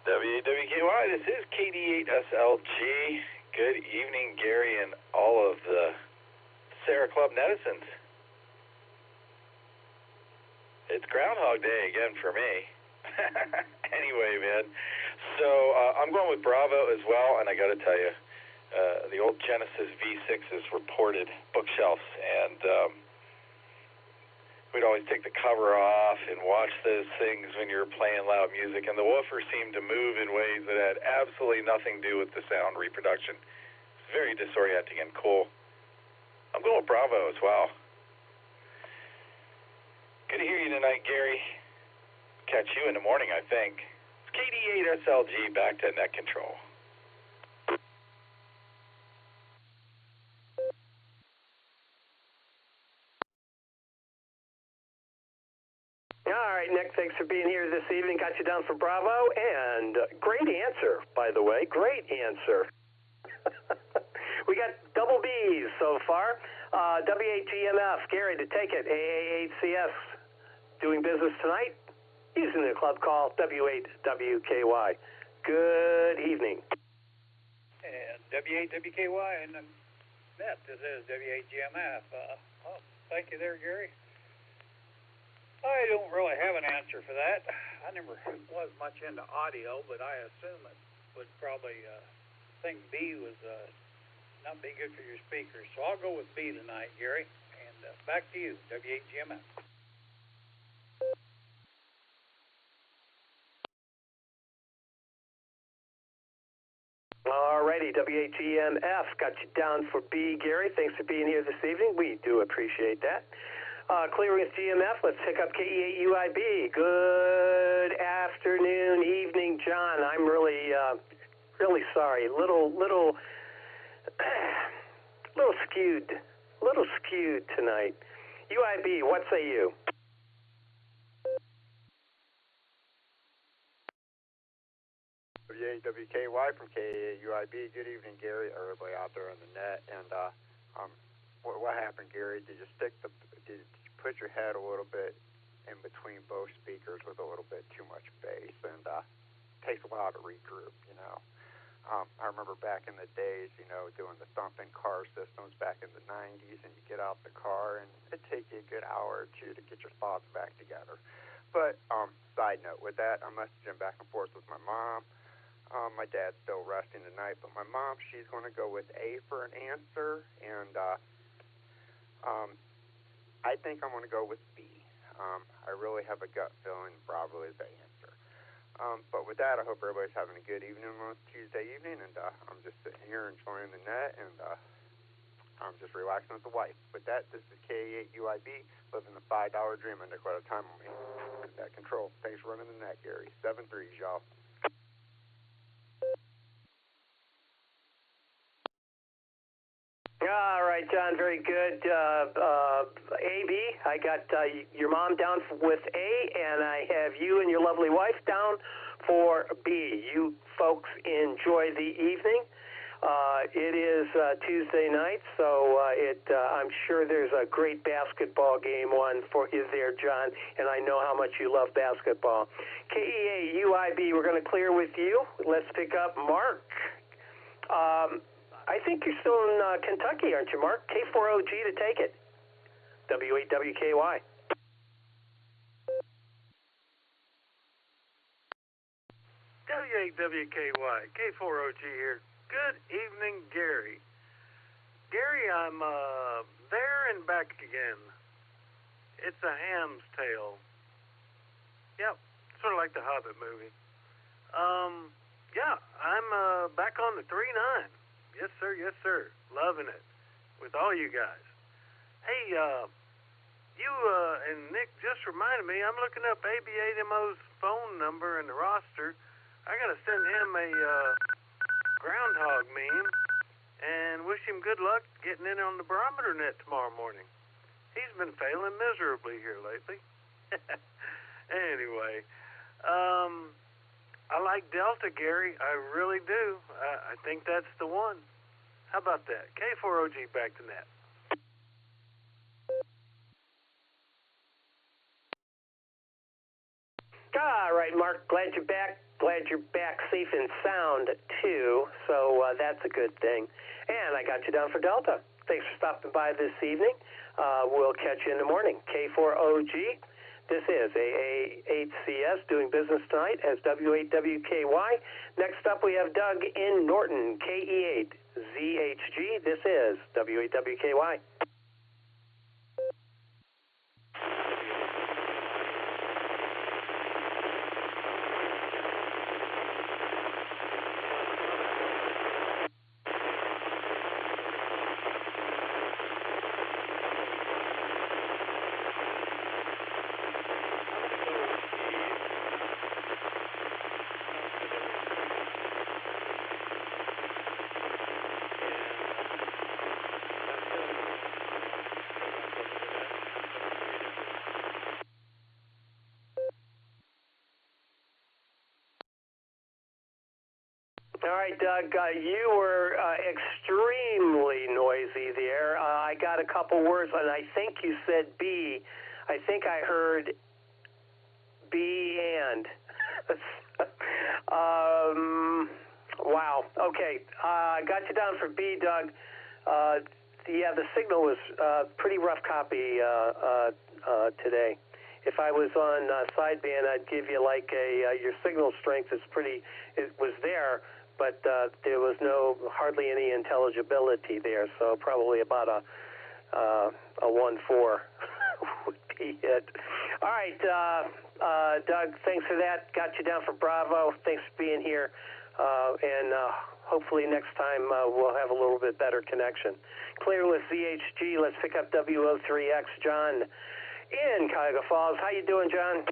W8WKY, this is KD8SLG. Good evening, Gary, and all of the Sarah Club netizens. It's Groundhog Day again for me. Anyway, man. So I'm going with Bravo as well, and I got to tell you, the old Genesis V6s were ported bookshelves, and we'd always take the cover off and watch those things when you were playing loud music, and the woofer seemed to move in ways that had absolutely nothing to do with the sound reproduction. It's very disorienting and cool. I'm going with Bravo as well. Good to hear you tonight, Gary. Catch you in the morning, I think. It's KD8SLG back to net control. All right, Nick, thanks for being here this evening. Got you down for Bravo, and great answer, by the way. Great answer. Double B's so far. W8GMF, Gary to take it. AA8CS doing business tonight using the club call W8WKY. Good evening. And W8WKY and net. This is W8GMF. Thank you there, Gary. I don't really have an answer for that. I never was much into audio, but I assume it would probably think B was not be good for your speakers. So I'll go with B tonight, Gary. And back to you, W8GMF. Alrighty, W8GMF got you down for B, Gary. Thanks for being here this evening. We do appreciate that. Clearing with GMF, let's pick up KE8UIB. Good afternoon, evening, John. I'm really sorry. Little skewed tonight. UIB, what say you? WKY from KUIB. Good evening, Gary. Everybody out there on the net. And what happened, Gary? Did you put your head a little bit in between both speakers with a little bit too much bass? And it takes a while to regroup, you know. I remember back in the days, you know, doing the thumping car systems back in the 90s, and you get out the car, and it'd take you a good hour or two to get your thoughts back together. But side note, with that, I'm messaging back and forth with my mom. My dad's still resting tonight, but my mom, she's going to go with A for an answer, and I think I'm going to go with B. I really have a gut feeling Bravo is the answer. But with that, I hope everybody's having a good evening on Tuesday evening, and I'm just sitting here enjoying the net, and I'm just relaxing with the wife. With that, this is K8UIB, living the $5 dream, and quite a time on me. That control. Thanks for running the net, Gary. 7-3s, y'all. All right, John, very good. AB, I got your mom down with A, and I have you and your lovely wife down for B. You folks enjoy the evening. It is Tuesday night, so I'm sure there's a great basketball game on for you there, John, and I know how much you love basketball. KEA-UIB, we're going to clear with you. Let's pick up Mark. I think you're still in Kentucky, aren't you, Mark? K4OG to take it. W8WKY. W8WKY, K4OG here. Good evening, Gary. Gary, I'm there and back again. It's a ham's tail. Yep, sort of like the Hobbit movie. Yeah, I'm back on the 3-9. Yes, sir. Yes, sir. Loving it with all you guys. Hey, you and Nick just reminded me, I'm looking up AB8MO's phone number and the roster. I got to send him a groundhog meme and wish him good luck getting in on the barometer net tomorrow morning. He's been failing miserably here lately. Anyway, I like Delta, Gary. I really do. I think that's the one. How about that? K4OG back to net. All right, Mark. Glad you're back. Glad you're back safe and sound, too. So that's a good thing. And I got you down for Delta. Thanks for stopping by this evening. We'll catch you in the morning. K4OG. This is AA8CS doing business tonight as W8WKY. Next up, we have Doug in Norton, KE8ZHG. This is W8WKY. All right, Doug, you were extremely noisy noisy there. I got a couple words, and I think you said B. I think I heard B and. Wow. Okay. I got you down for B, Doug. Yeah, the signal was pretty rough copy today. If I was on sideband, I'd give you like your signal strength is it was there, but there was hardly any intelligibility there, so probably about a 1-4 would be it. All right, Doug, thanks for that. Got you down for Bravo. Thanks for being here, and hopefully next time we'll have a little bit better connection. Clear with ZHG. Let's pick up WO3X. John in Cuyahoga Falls. How you doing, John?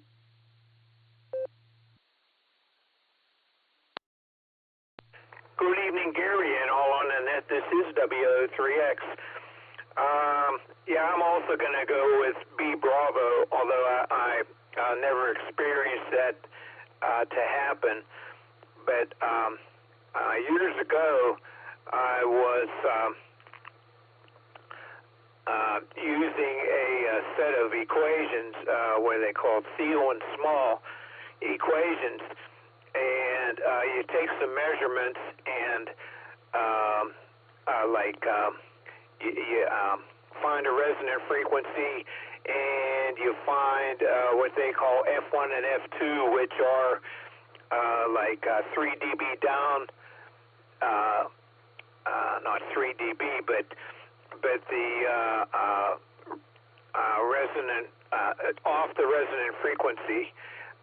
Good evening, Gary, and all on the net. This is WO3X. Yeah, I'm also going to go with B Bravo, although I never experienced that to happen. But years ago, I was using a set of equations, what they called Thiel and small equations, and you take some measurements and you find a resonant frequency, and you find what they call F1 and F2, which are 3 dB down, not 3 dB, but the resonant off the resonant frequency,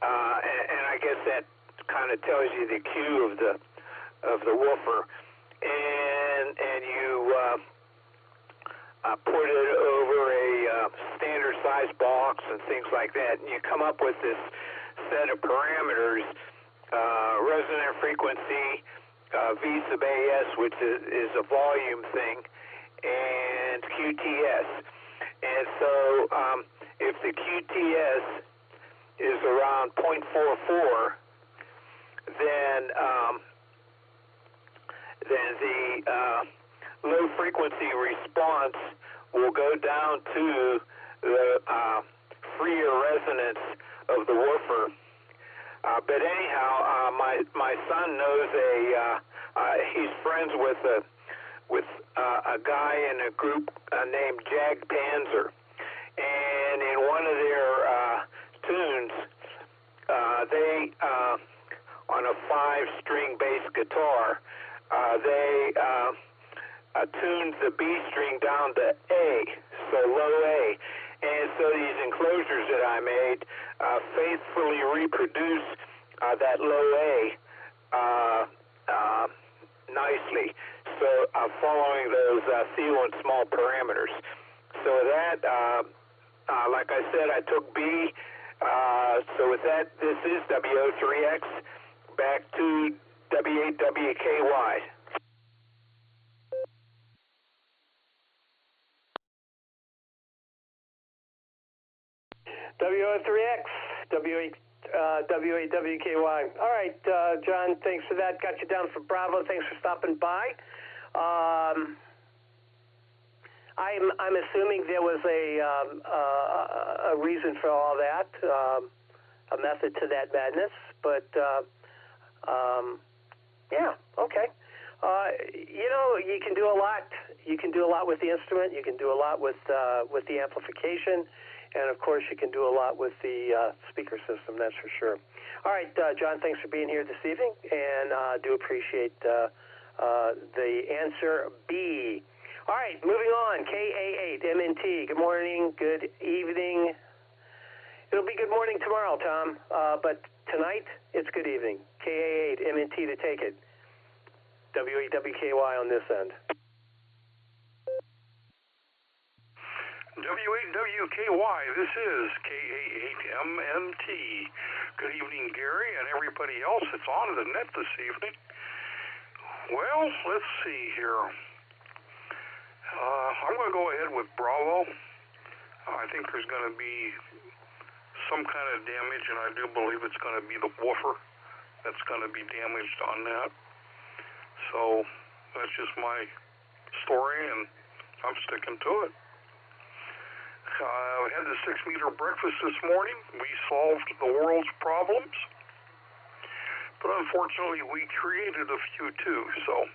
and I guess that kind of tells you the Q of the woofer, and you put it over a standard size box and things like that, and you come up with this set of parameters: resonant frequency, V sub AS, which is a volume thing, and QTS. And so if the QTS is around 0.44, then the low frequency response will go down to the freer resonance of the woofer. But anyhow, my son knows he's friends with a guy in a group named Jag Panzer, and in one of their tunes, they on a 5-string bass guitar, they tuned the B string down to A, so low A. And so these enclosures that I made faithfully reproduce that low A nicely. So following those Thiel and small parameters. So that, like I said, I took B. So with that, this is WO3X. Back to W8WKY. WO3X, W8WKY. All right, John, thanks for that. Got you down for Bravo. Thanks for stopping by. I'm assuming there was a reason for all that, a method to that madness. But yeah, okay. You can do a lot. You can do a lot with the instrument. You can do a lot with the amplification. And, of course, you can do a lot with the speaker system, that's for sure. All right, John, thanks for being here this evening, and do appreciate the answer B. All right, moving on, KA8MNT. Good morning, good evening. It'll be good morning tomorrow, Tom, but tonight it's good evening. KA8MNT to take it. W8WKY on this end. W8WKY, this is KA8MNT. Good evening, Gary, and everybody else that's on the net this evening. Well, let's see here. I'm going to go ahead with Bravo. I think there's going to be some kind of damage, and I do believe it's going to be the woofer that's going to be damaged on that. So that's just my story, and I'm sticking to it. We had the 6-meter breakfast this morning. We solved the world's problems. But unfortunately, we created a few too, so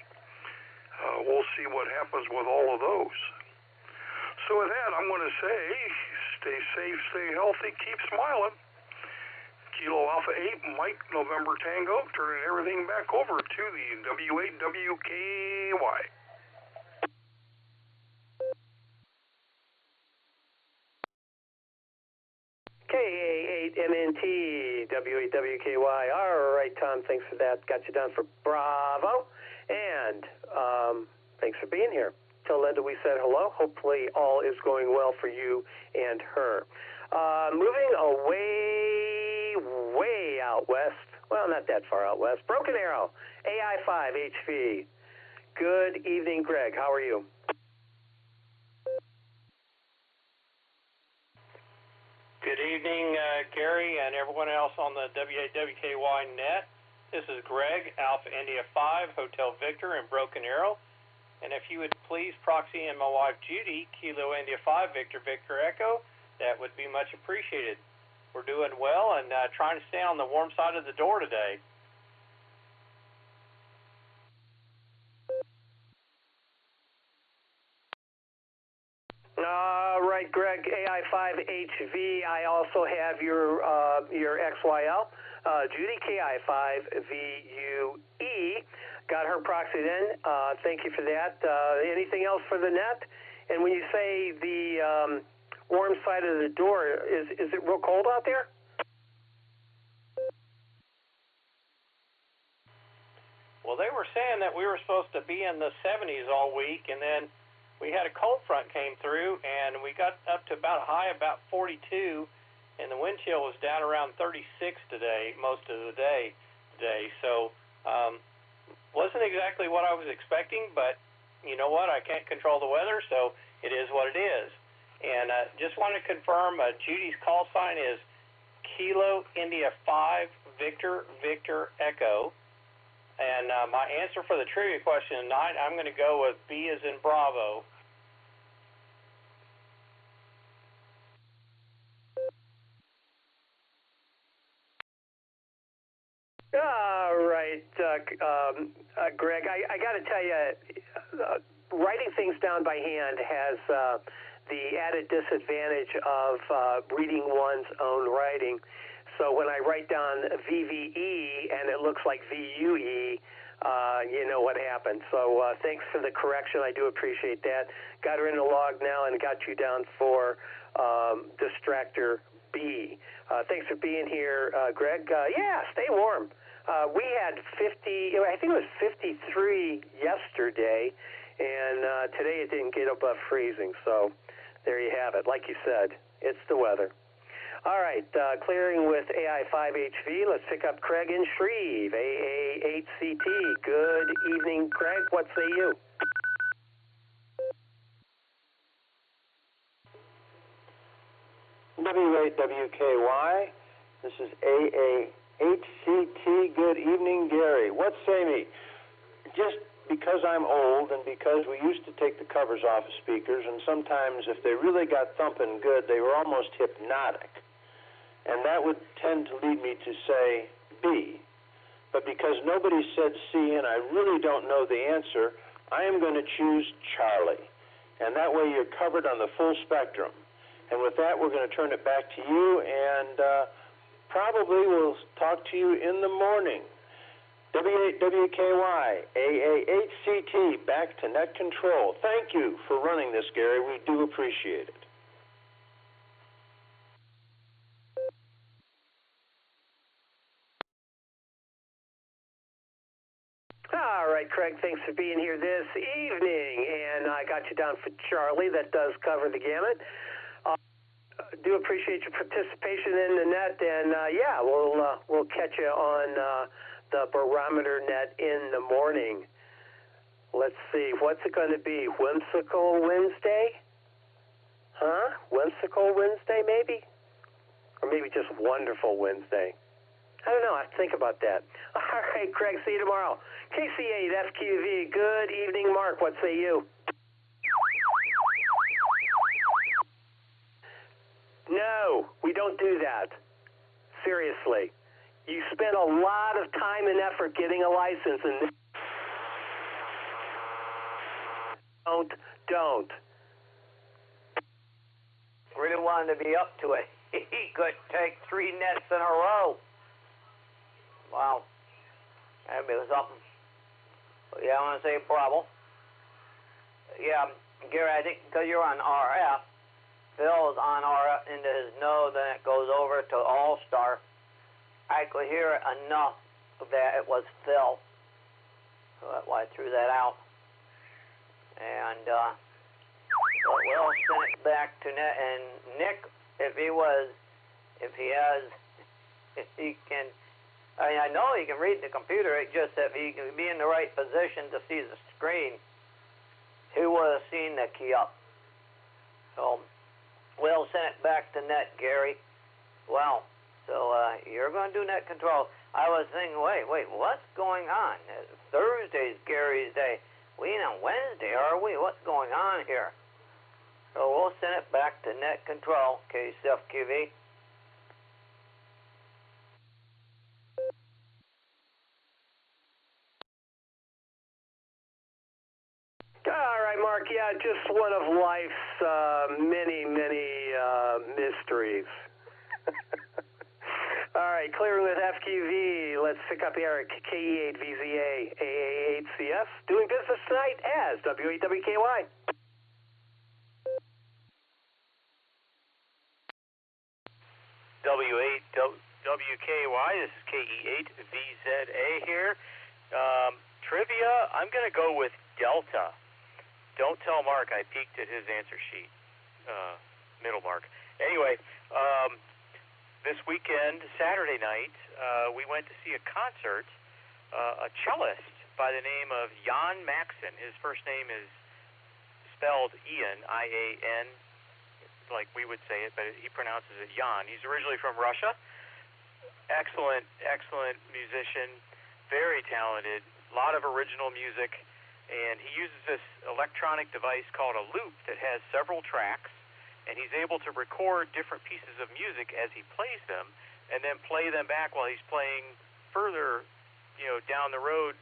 we'll see what happens with all of those. So with that, I'm going to say, stay safe, stay healthy, keep smiling. Kilo Alpha 8, Mike, November Tango, turning everything back over to the W8WKY. KA8MNT, W8WKY. All right, Tom, thanks for that. Got you down for Bravo. And thanks for being here. Tell Linda we said hello. Hopefully all is going well for you and her. Moving way out west. Well, not that far out west. Broken Arrow, AI5HV. Good evening, Greg. How are you? Good evening, Gary, and everyone else on the W8WKY net. This is Greg, Alpha India 5, Hotel Victor in Broken Arrow. And if you would please proxy in my wife Judy, Kilo India 5, Victor Victor Echo, that would be much appreciated. We're doing well and trying to stay on the warm side of the door today. All right, Greg, AI5HV. I also have your XYL, Judy, KI5VUE. Got her proxied in. Thank you for that. Anything else for the net? And when you say the warm side of the door, is it real cold out there? Well, they were saying that we were supposed to be in the 70s all week, and then we had a cold front came through, and we got up to about a high about 42, and the wind chill was down around 36 today, most of the day today. So wasn't exactly what I was expecting, but you know what? I can't control the weather, so it is what it is. And just want to confirm, Judy's call sign is Kilo India 5 Victor Victor Echo. And my answer for the trivia question tonight, I'm going to go with B as in Bravo. All right, Greg, I got to tell you, writing things down by hand has the added disadvantage of reading one's own writing. So when I write down VVE and it looks like VUE, you know what happened. So thanks for the correction. I do appreciate that. Got her in the log now and got you down for Distractor B. Thanks for being here, Greg. Yeah, stay warm. We had 50, I think it was 53 yesterday, and today it didn't get above freezing. So there you have it. Like you said, it's the weather. All right, clearing with AI5HV. Let's pick up Craig in Shreve, AA8CT. Good evening, Craig. What say you? W8WKY. This is AA8CT. Good evening, Gary. What say me? Just because I'm old and because we used to take the covers off of speakers, and sometimes if they really got thumping good, they were almost hypnotic. And that would tend to lead me to say B. But because nobody said C and I really don't know the answer, I am going to choose Charlie. And that way you're covered on the full spectrum. And with that, we're going to turn it back to you, and probably we'll talk to you in the morning. W8WKY, AA8CT, back to net control. Thank you for running this, Gary. We do appreciate it. All right, Craig, thanks for being here this evening. And I got you down for Charlie. That does cover the gamut. Do appreciate your participation in the net, and yeah, we'll catch you on the barometer net in the morning. Let's see, what's it going to be? Whimsical Wednesday? Huh? Whimsical Wednesday, maybe? Or maybe just Wonderful Wednesday? I don't know. I have to think about that. All right, Craig, see you tomorrow. KC8FQV, good evening, Mark. What say you? No, we don't do that. Seriously. You spend a lot of time and effort getting a license, and don't. Really wanted to be up to it. He could take 3 nets in a row. Wow. That'd be something. But yeah, I want to say bravo. Yeah, Gary, I think because you're on RF, Phil's on RF into his node, then it goes over to Allstar. I could hear it enough that it was Phil. So that's why I threw that out. And we'll send it back to Net. And Nick, if he can, I know he can read the computer, it just if he can be in the right position to see the screen, he would have seen the key up. So we'll send it back to Net, Gary. Wow. So you're going to do net control. I was thinking, wait, what's going on? Thursday's Gary's day. We ain't on Wednesday, are we? What's going on here? So we'll send it back to net control, KCFQV. All right, Mark. Yeah, just one of life's many mysteries. All right, clearing with FQV. Let's pick up Eric, KE8VZA, AA8CS. Doing business tonight as W8WKY. W8WKY, this is KE8VZA here. Trivia, I'm going to go with Delta. Don't tell Mark I peeked at his answer sheet. Middle Mark. Anyway, this weekend, Saturday night, we went to see a concert, a cellist by the name of Jan Maxon. His first name is spelled Ian, I-A-N, like we would say it, but he pronounces it Jan. He's originally from Russia. Excellent musician, very talented, a lot of original music, and he uses this electronic device called a loop that has several tracks, and he's able to record different pieces of music as he plays them, and then play them back while he's playing further, down the road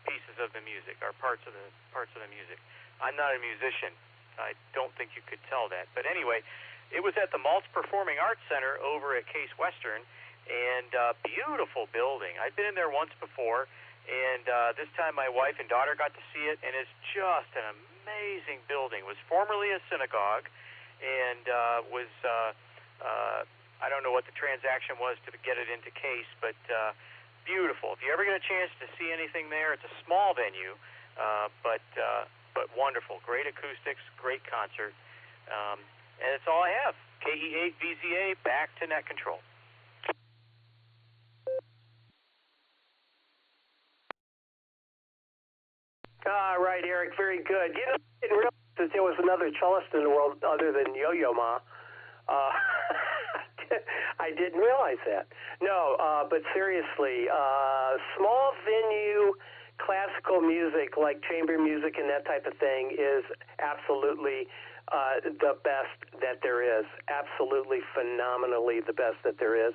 pieces of the music, or parts of the music. I'm not a musician. I don't think you could tell that. But anyway, it was at the Maltz Performing Arts Center over at Case Western, and beautiful building. I've been in there once before, and this time my wife and daughter got to see it, and it's just an amazing building. It was formerly a synagogue, and I don't know what the transaction was to get it into Case, but beautiful. If you ever get a chance to see anything there, it's a small venue, but wonderful. Great acoustics, great concert. And that's all I have. KE8VZA, back to net control. All right, Eric, very good. I didn't realize that there was another cellist in the world other than Yo-Yo Ma. I didn't realize that. No, but seriously, small venue classical music like chamber music and that type of thing is absolutely the best that there is. Absolutely phenomenally the best that there is.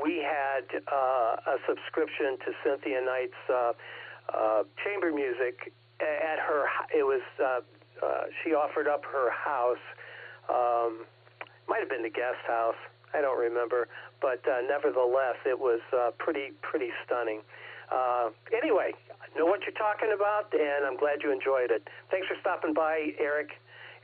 We had a subscription to Cynthia Knight's chamber music at her. It was she offered up her house. Might have been the guest house. I don't remember, but nevertheless, it was pretty stunning. Anyway, I know what you're talking about, and I'm glad you enjoyed it. Thanks for stopping by, Eric,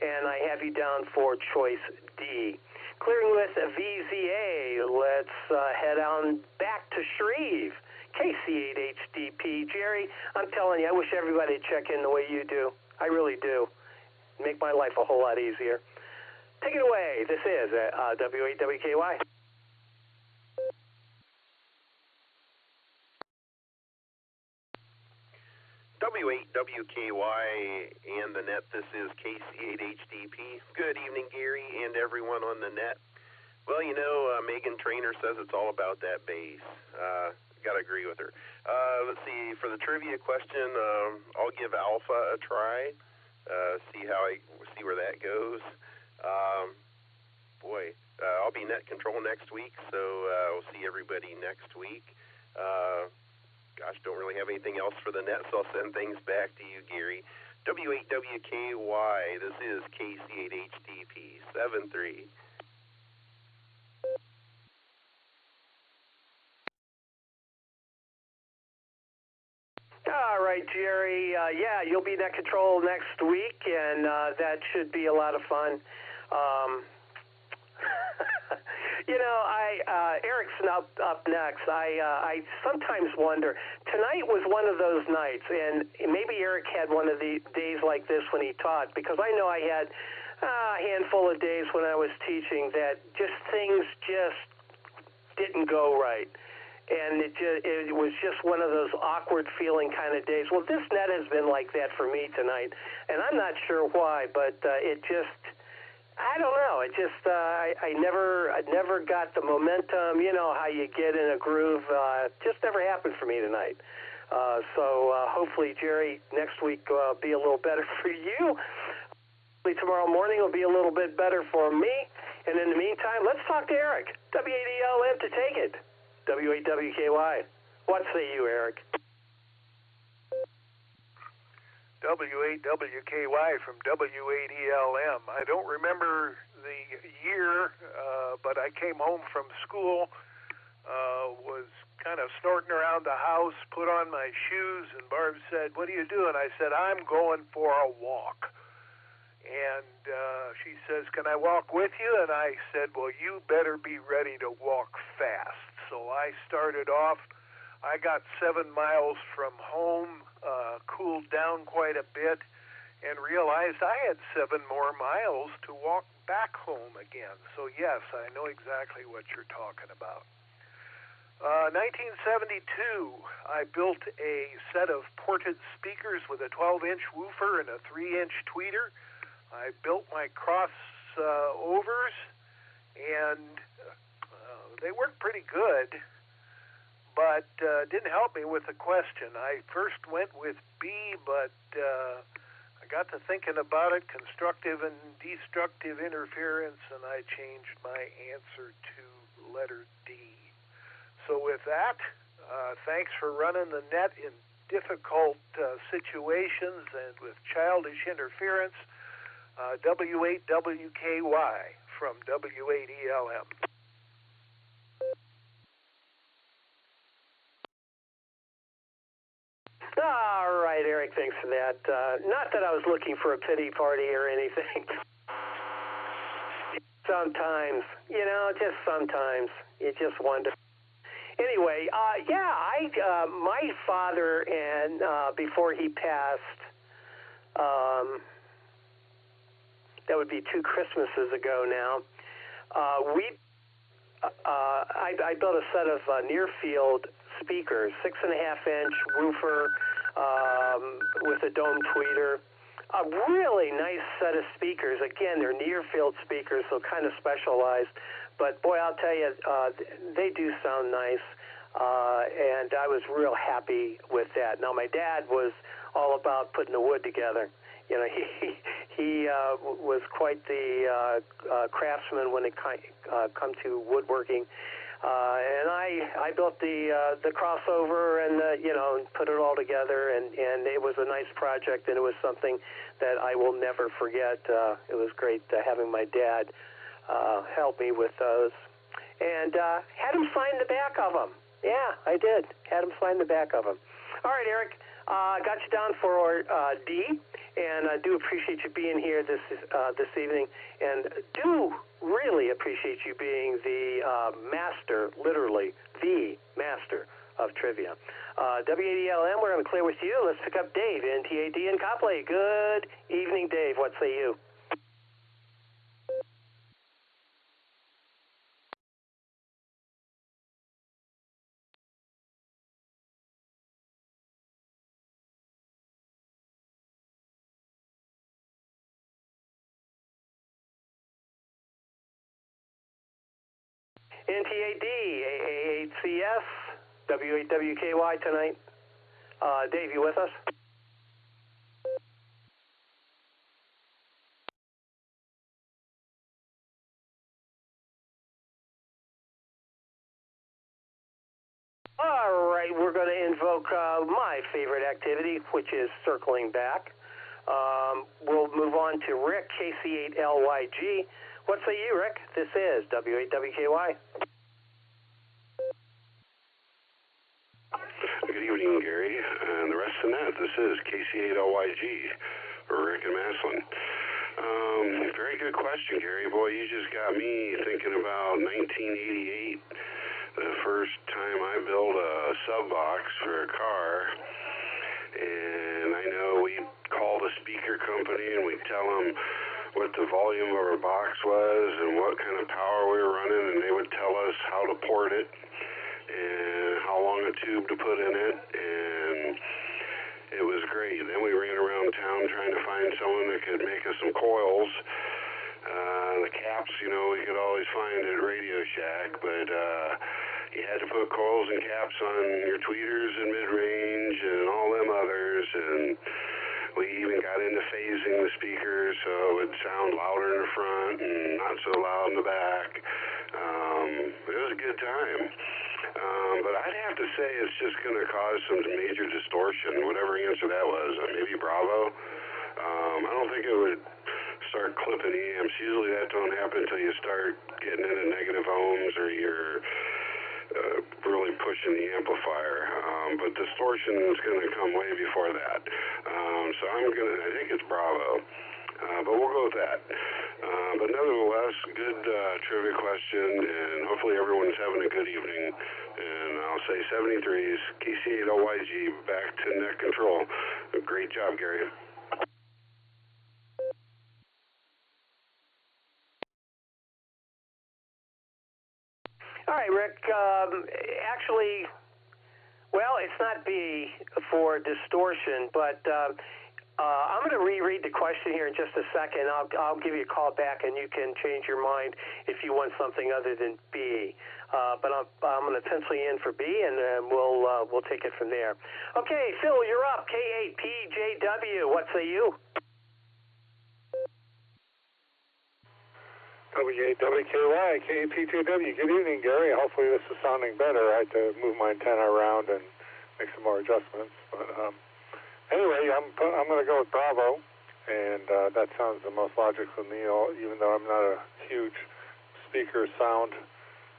and I have you down for choice D. Clearing with VZA, let's head on back to Shreve. KC8HDP. Jerry, I'm telling you, I wish everybody would check in the way you do. I really do. Make my life a whole lot easier. Take it away. This is W8WKY. W8WKY and the net. This is KC8HDP. Good evening, Gary, and everyone on the net. Well, Megan Trainor says it's all about that bass. Got to agree with her. Let's see. For the trivia question, I'll give Alpha a try. See where that goes. boy. I'll be net control next week, so we'll see everybody next week. Gosh, don't really have anything else for the net, so I'll send things back to you, Gary. W8WKY, this is KC8HDP 73. All right, Jerry. Yeah, you'll be net control next week, and that should be a lot of fun. You know, Eric's up next. I sometimes wonder. Tonight was one of those nights, and maybe Eric had one of the days like this when he taught, because I know I had a handful of days when I was teaching that things just didn't go right. And it was just one of those awkward feeling kind of days. Well, this net has been like that for me tonight, and I'm not sure why, but it just, I don't know. It just, I never got the momentum. You know how you get in a groove. Just never happened for me tonight. So hopefully, Jerry, next week will be a little better for you. Hopefully tomorrow morning will be a little bit better for me. And in the meantime, let's talk to Eric. W8ELM to take it. W8WKY. What say you, Eric? W8WKY from W8ELM. I don't remember the year, but I came home from school, was kind of snorting around the house, put on my shoes, and Barb said, "What are you doing?" I said, "I'm going for a walk." And she says, "Can I walk with you?" And I said, "Well, you better be ready to walk fast." So I started off. I got 7 miles from home, cooled down quite a bit, and realized I had 7 more miles to walk back home again. So yes, I know exactly what you're talking about. 1972, I built a set of ported speakers with a 12-inch woofer and a 3-inch tweeter. I built my crossovers, and they worked pretty good, but didn't help me with the question. I first went with B, but I got to thinking about it, constructive and destructive interference, and I changed my answer to letter D. So with that, thanks for running the net in difficult situations and with childish interference. W8WKY from W8ELM. All right, Eric, thanks for that. Not that I was looking for a pity party or anything. Sometimes, you know, just sometimes. You just wonder. Anyway, my father, and before he passed, that would be 2 Christmases ago now, I built a set of near-field speakers, 6.5-inch woofer with a dome tweeter. A really nice set of speakers. Again, they're near-field speakers, so kind of specialized. But, boy, I'll tell you, they do sound nice, and I was real happy with that. Now, my dad was all about putting the wood together. You know, he was quite the craftsman when it come to woodworking. And I built the crossover and put it all together, and it was a nice project, and it was something that I will never forget. It was great having my dad help me with those, and had him sign the back of them. Yeah, I did. Had him sign the back of them. All right, Eric, got you down for D, and I do appreciate you being here this evening, and do really appreciate you being the master, literally the master of trivia. W8ELM, we're going to clear with you. Let's pick up Dave in TAD in Copley. Good evening, Dave. What say you? NTAD, AA8CS, W8WKY tonight. Dave, you with us? All right, we're going to invoke my favorite activity, which is circling back. We'll move on to Rick, KC8LYG. What say you, Rick? This is W8WKY. Good evening, Gary, and the rest of the net. This is KC8LYG, Rick and Maslin. Very good question, Gary. Boy, you just got me thinking about 1988, the first time I built a sub box for a car. And I know we'd call the speaker company and we'd tell them what the volume of our box was and what kind of power we were running, and they would tell us how to port it and how long a tube to put in it, and it was great. Then we ran around town trying to find someone that could make us some coils. The caps, we could always find at Radio Shack, but you had to put coils and caps on your tweeters and mid-range and all them others, and we even got into phasing the speakers so it would sound louder in the front and not so loud in the back. It was a good time. But I'd have to say it's just going to cause some major distortion, whatever answer that was. Maybe Bravo. I don't think it would start clipping amps. Usually that don't happen until you start getting into negative ohms or you're really pushing the amplifier. But distortion is going to come way before that. So I think it's Bravo. But we'll go with that. But nevertheless, good trivia question, and hopefully everyone's having a good evening. And I'll say 73s, KC8LYG, back to net control. Great job, Gary. All right, Rick. Actually, well, it's not B for distortion, but I'm going to reread the question here in just a second. I'll give you a call back, and you can change your mind if you want something other than B. But I'm going to pencil you in for B, and we'll take it from there. Okay, Phil, you're up. K8PJW. What say you? W8WKY, K8PJW. Good evening, Gary. Hopefully this is sounding better. I had to move my antenna around and make some more adjustments. But anyway, I'm going to go with Bravo, and that sounds the most logical to me, even though I'm not a huge speaker sound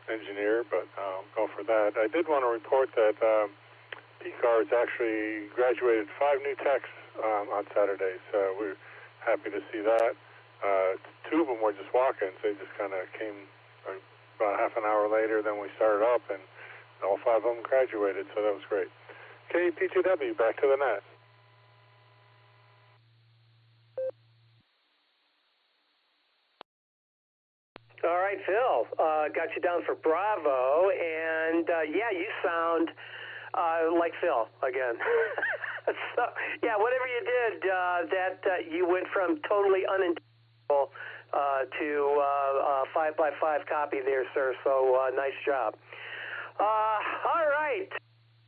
engineer, but I'll go for that. I did want to report that PCARS actually graduated 5 new techs on Saturday, so we're happy to see that. 2 of them were just walk-ins. They just kind of came about half an hour later than we started up, and all 5 of them graduated, so that was great. KPTW, back to the net. All right, Phil. Got you down for Bravo, and yeah, you sound like Phil again. So, yeah, whatever you did, you went from totally unintentional to 5x5 copy there, sir. So nice job. All right.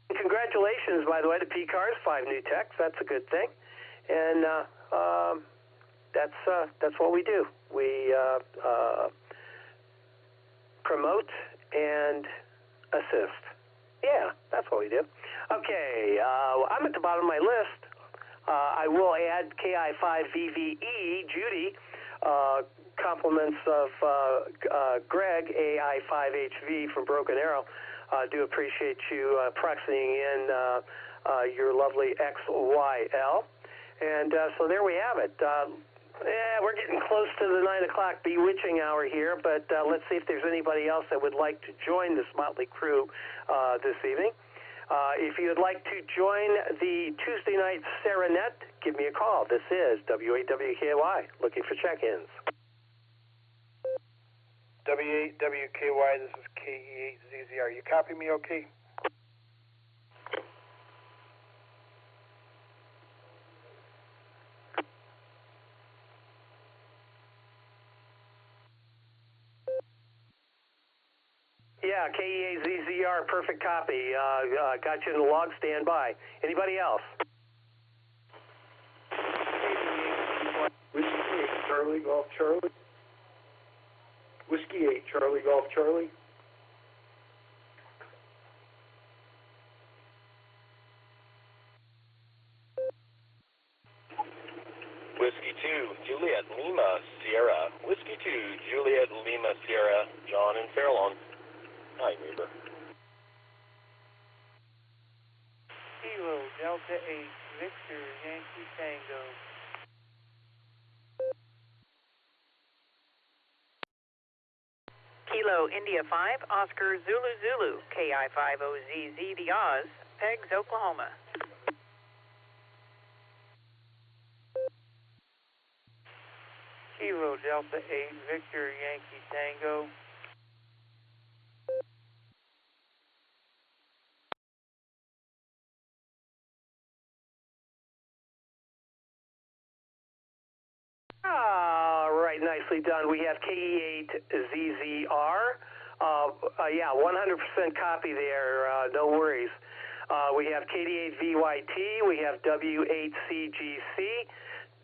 Congratulations, by the way, to PCARS, 5 new techs. That's a good thing, and that's what we do. We promote and assist. Yeah, that's what we do. Okay, I'm at the bottom of my list. I will add KI5VVE, Judy, compliments of Greg, AI5HV from Broken Arrow. Do appreciate you proxying in your lovely XYL. And so there we have it. Yeah, we're getting close to the 9 o'clock bewitching hour here, but let's see if there's anybody else that would like to join this motley crew this evening. If you'd like to join the Tuesday night Serenet, give me a call. This is W8WKY, looking for check-ins. W8WKY, this is KE8ZZR. You copy me okay? Yeah, KEAZZR, perfect copy. Got you in the log, stand by. Anybody else? Whiskey 8, Charlie, Golf, Charlie. Whiskey 8, Charlie, Golf, Charlie. Whiskey 2, Juliet Lima Sierra. Whiskey 2, Juliet Lima Sierra, John and Fairlawn. Hi, neighbor. Kilo Delta 8, Victor Yankee Tango. Kilo India 5, Oscar Zulu Zulu, KI50ZZ, the Oz, Pegs, Oklahoma. Kilo Delta 8, Victor Yankee Tango. All right, nicely done. We have KE8ZZR. Yeah, 100% copy there. No worries. We have KD8VYT. We have W8CGC.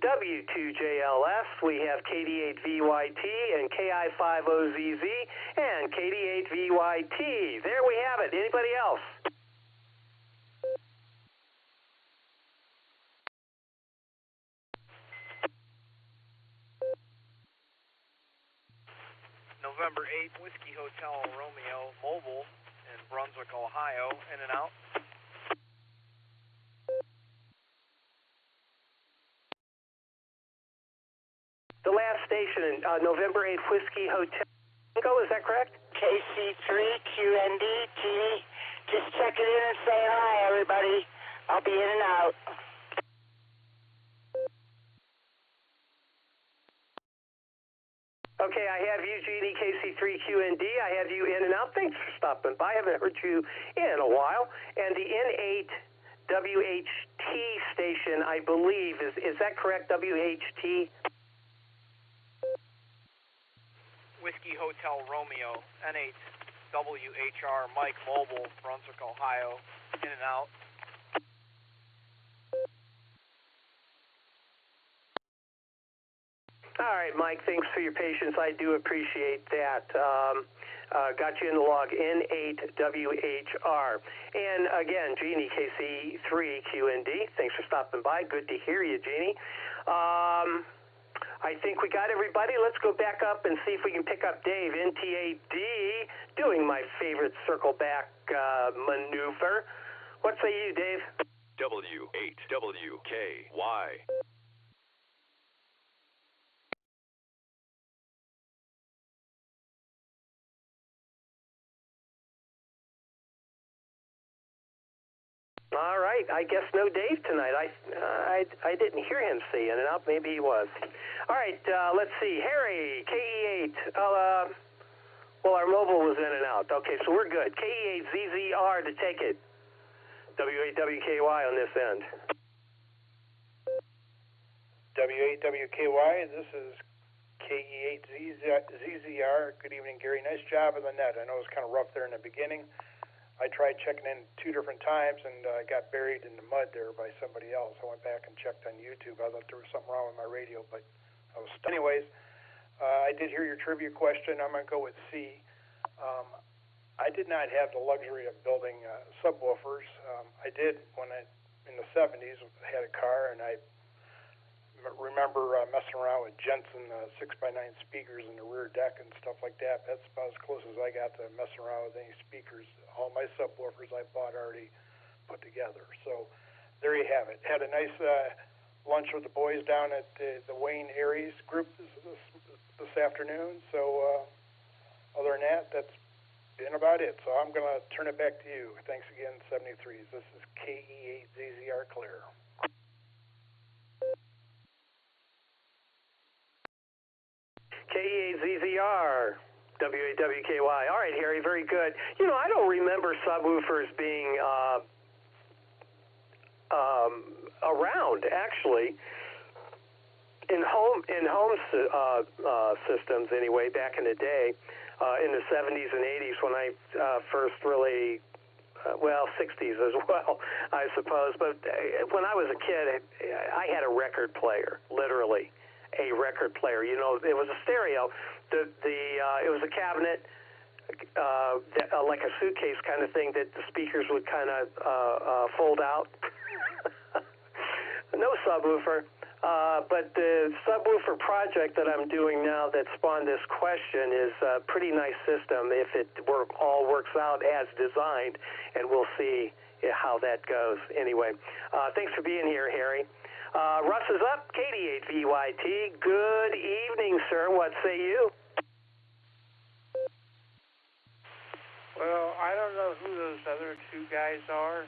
W2JLS. We have KD8VYT and KI50ZZ and KD8VYT. There we have it. Anybody else? November 8th, Whiskey Hotel Romeo Mobile in Brunswick, Ohio, in and out. The last station, November 8th, Whiskey Hotel. Is that correct? KC3QND, Jeannie. Just checking in and saying hi, everybody. I'll be in and out. Okay, I have you, Jeannie, KC3QND. I have you in and out. Thanks for stopping by. I haven't heard you in a while. And the N8WHT station, I believe, is that correct, WHT? Whiskey Hotel Romeo, N8 WHR Mike Mobile, Brunswick, Ohio, in and out. All right, Mike, thanks for your patience. I do appreciate that. Got you in the log, N8WHR. And again, Jeannie, KC3QND, thanks for stopping by. Good to hear you, Jeannie. I think we got everybody. Let's go back up and see if we can pick up Dave, NTAD, doing my favorite circle back maneuver. What say you, Dave? W8WKY. All right, I guess no Dave tonight. I didn't hear him say in and out. Maybe he was. All right, let's see. Harry, KE8. Well, our mobile was in and out. Okay, so we're good. KE8ZZR to take it. W8WKY on this end. W8WKY, this is KE8ZZR. Good evening, Gary. Nice job on the net. I know it was kind of rough there in the beginning. I tried checking in 2 different times, and I got buried in the mud there by somebody else. I went back and checked on YouTube. I thought there was something wrong with my radio, but I was stuck. Anyways, I did hear your trivia question. I'm going to go with C. I did not have the luxury of building subwoofers. I did when in the 70s, had a car, and I remember messing around with Jensen 6x9 speakers in the rear deck and stuff like that. That's about as close as I got to messing around with any speakers. All my subwoofers I bought already put together. So there you have it. Had a nice lunch with the boys down at the Wayne Aries group this afternoon. So other than that, that's been about it. So I'm going to turn it back to you. Thanks again, 73s. This is KE8ZZR Clear. KE8ZZR, W8WKY. All right, Harry, very good. You know, I don't remember subwoofers being around, actually. In home systems, anyway, back in the day, in the 70s and 80s when I first really, 60s as well, I suppose. But when I was a kid, I had a record player, literally. A record player. You know, it was a stereo. It was a cabinet, like a suitcase kind of thing that the speakers would kind of fold out. No subwoofer. But the subwoofer project that I'm doing now that spawned this question is a pretty nice system if it all works out as designed, and we'll see how that goes. Anyway, thanks for being here, Harry. Russ is up, KD8VYT. Good evening, sir. What say you? Well, I don't know who those other two guys are.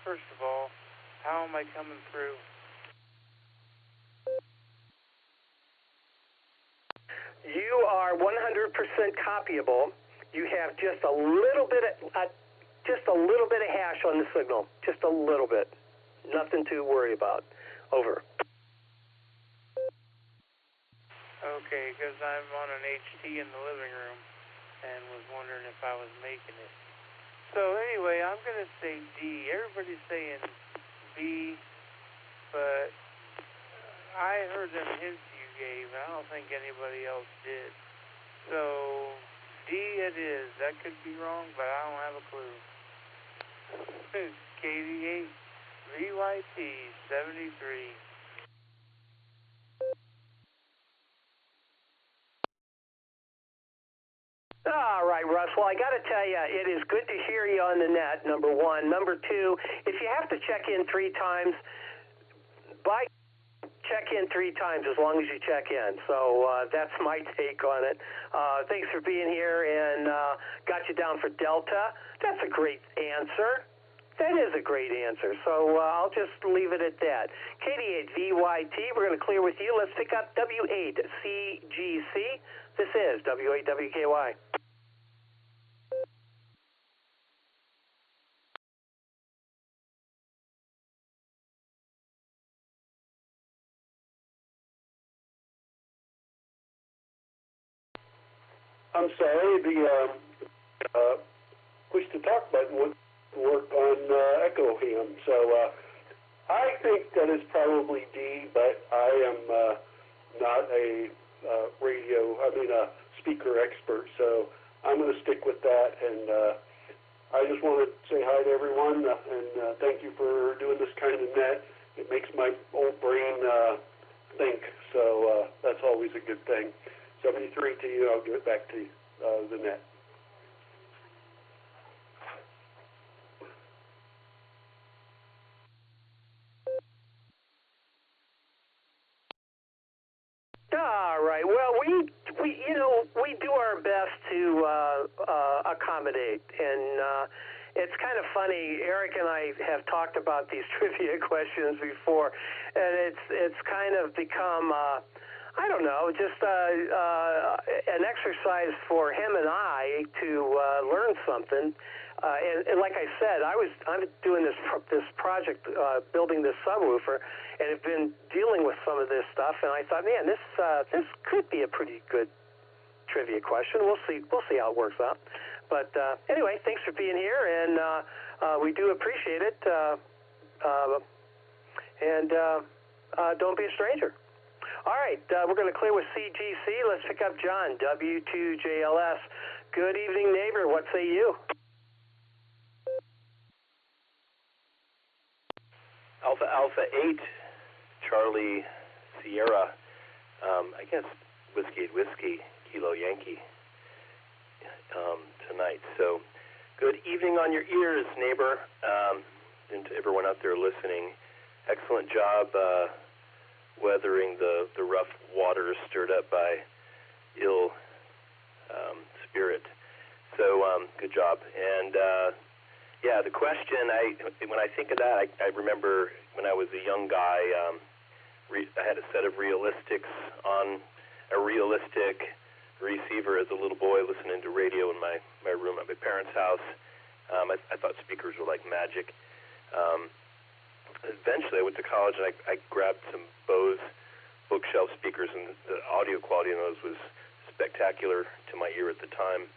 First of all, how am I coming through? You are 100% copyable. You have just a little bit of hash on the signal, just a little bit. Nothing to worry about. Over. Okay, because I'm on an HT in the living room and was wondering if I was making it. So anyway, I'm going to say D. Everybody's saying B, but I heard them hints you gave, and I don't think anybody else did. So D it is. That could be wrong, but I don't have a clue. KD8 VYT 73. All right, Russ. Well, I got to tell you, it is good to hear you on the net, number one. Number two, if you have to check in 3 times, check in 3 times as long as you check in. So that's my take on it. Thanks for being here, and got you down for Delta. That's a great answer. That is a great answer. So I'll just leave it at that. KD8VYT, we're going to clear with you. Let's pick up W8CGC. This is W8WKY. I'm sorry, the push to talk button would work on Echolink. So I think that is probably D, but I am not a speaker expert, so I'm going to stick with that. And I just want to say hi to everyone, and thank you for doing this kind of net. It makes my old brain think, so that's always a good thing. 73 to you. I'll give it back to the net. All right. Well, we do our best to accommodate, and it's kind of funny. Eric and I have talked about these trivia questions before, and it's kind of become I don't know, just an exercise for him and I to learn something. And like I said, I'm doing this project, building this subwoofer, and have been dealing with some of this stuff. And I thought, man, this could be a pretty good trivia question. We'll see how it works out. But anyway, thanks for being here, and we do appreciate it. And don't be a stranger. All right, we're going to clear with CGC. Let's pick up John, W2JLS. Good evening, neighbor. What say you? Alpha 8, Charlie Sierra, I guess Whiskey, Kilo Yankee tonight. So good evening on your ears, neighbor, and to everyone out there listening. Excellent job weathering the rough waters stirred up by ill spirit. So good job. And yeah, the question, when I think of that, I remember when I was a young guy, I had a set of realistics on a realistic receiver as a little boy listening to radio in my room at my parents' house. I thought speakers were like magic. Eventually, I went to college and I grabbed some Bose bookshelf speakers, and the audio quality in those was spectacular to my ear at the time.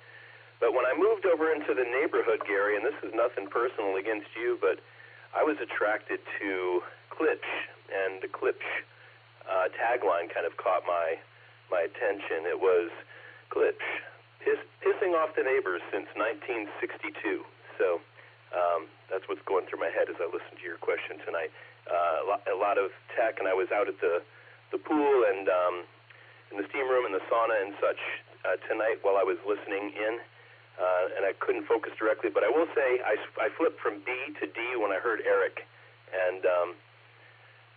But when I moved over into the neighborhood, Gary, and this is nothing personal against you, but I was attracted to Klipsch, and the Klipsch tagline kind of caught my attention. It was Klipsch, pissing off the neighbors since 1962. So that's what's going through my head as I listen to your question tonight. a lot of tech, and I was out at the pool and in the steam room and the sauna and such tonight while I was listening in, and I couldn't focus directly. But I will say I flipped from B to D when I heard Eric, and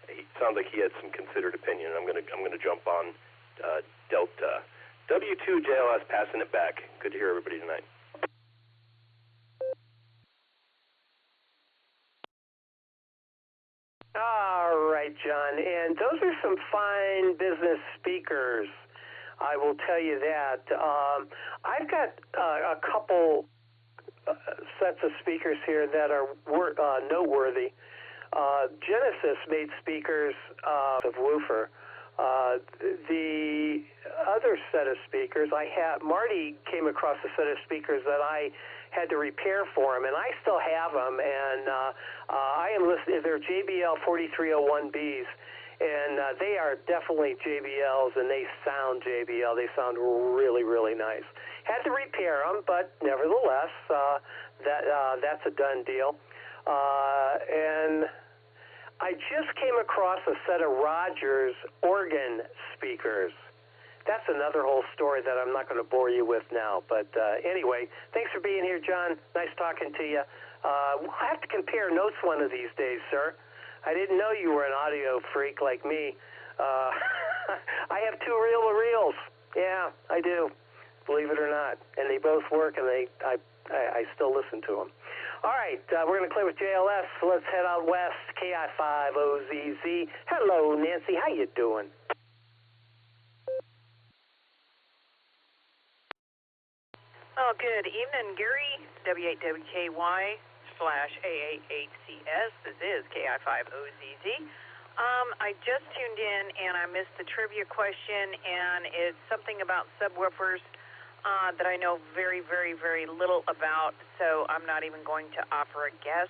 he sounds like he had some considered opinion. I'm gonna jump on Delta. W2 JLS passing it back. Good to hear everybody tonight. All right, John, and those are some fine business speakers. I will tell you that. I've got a couple sets of speakers here that are noteworthy. Genesis made speakers of woofer. The other set of speakers, Marty came across a set of speakers that I had to repair for him, and I still have them, and I am listening. They're JBL 4301Bs, and they are definitely JBLs, and they sound JBL. They sound really, really nice. Had to repair them, but nevertheless, that's a done deal. And I just came across a set of Rogers organ speakers. That's another whole story that I'm not going to bore you with now. But anyway, thanks for being here, John. Nice talking to you. We'll have to compare notes one of these days, sir. I didn't know you were an audio freak like me. I have two reel-to-reels. Yeah, I do, believe it or not. And they both work, and I still listen to them. All right, we're going to clear with JLS. So let's head out west, KI5OZZ. Hello, Nancy. How you doing? Oh, good evening, Gary, W8WKY/AA8CS. This is KI5OZZ. I just tuned in, and I missed the trivia question, and it's something about subwoofers that I know very, very, very little about, so I'm not even going to offer a guess.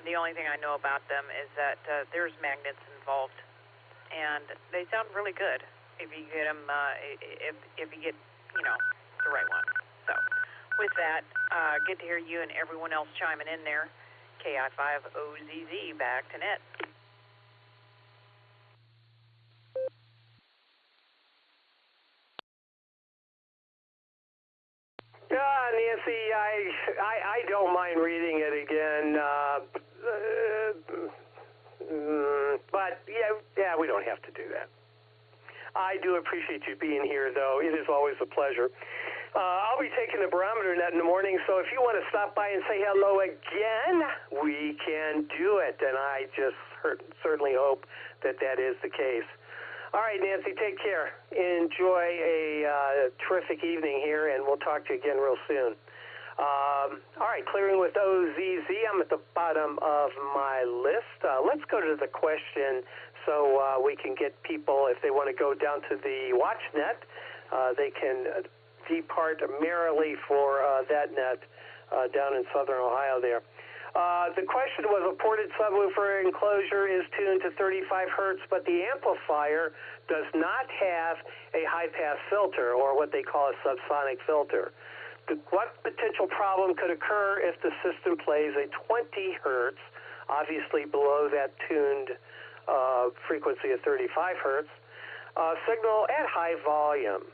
The only thing I know about them is that there's magnets involved, and they sound really good if you get them, if you get, the right one. So, with that, good to hear you and everyone else chiming in there. KI5OZZ, back to net. Nancy, I don't mind reading it again, but yeah, we don't have to do that. I do appreciate you being here, though. It is always a pleasure. I'll be taking the barometer net in the morning, so if you want to stop by and say hello again, we can do it, and I just certainly hope that that is the case. All right, Nancy, take care. Enjoy a terrific evening here, and we'll talk to you again real soon. All right, clearing with OZZ. I'm at the bottom of my list. Let's go to the question so we can get people, if they want to go down to the WatchNet, they can depart merrily for that net down in southern Ohio there. The question was, a ported subwoofer enclosure is tuned to 35 hertz, but the amplifier does not have a high-pass filter, or what they call a subsonic filter. What potential problem could occur if the system plays a 20 hertz, obviously below that tuned frequency of 35 hertz, signal at high volume?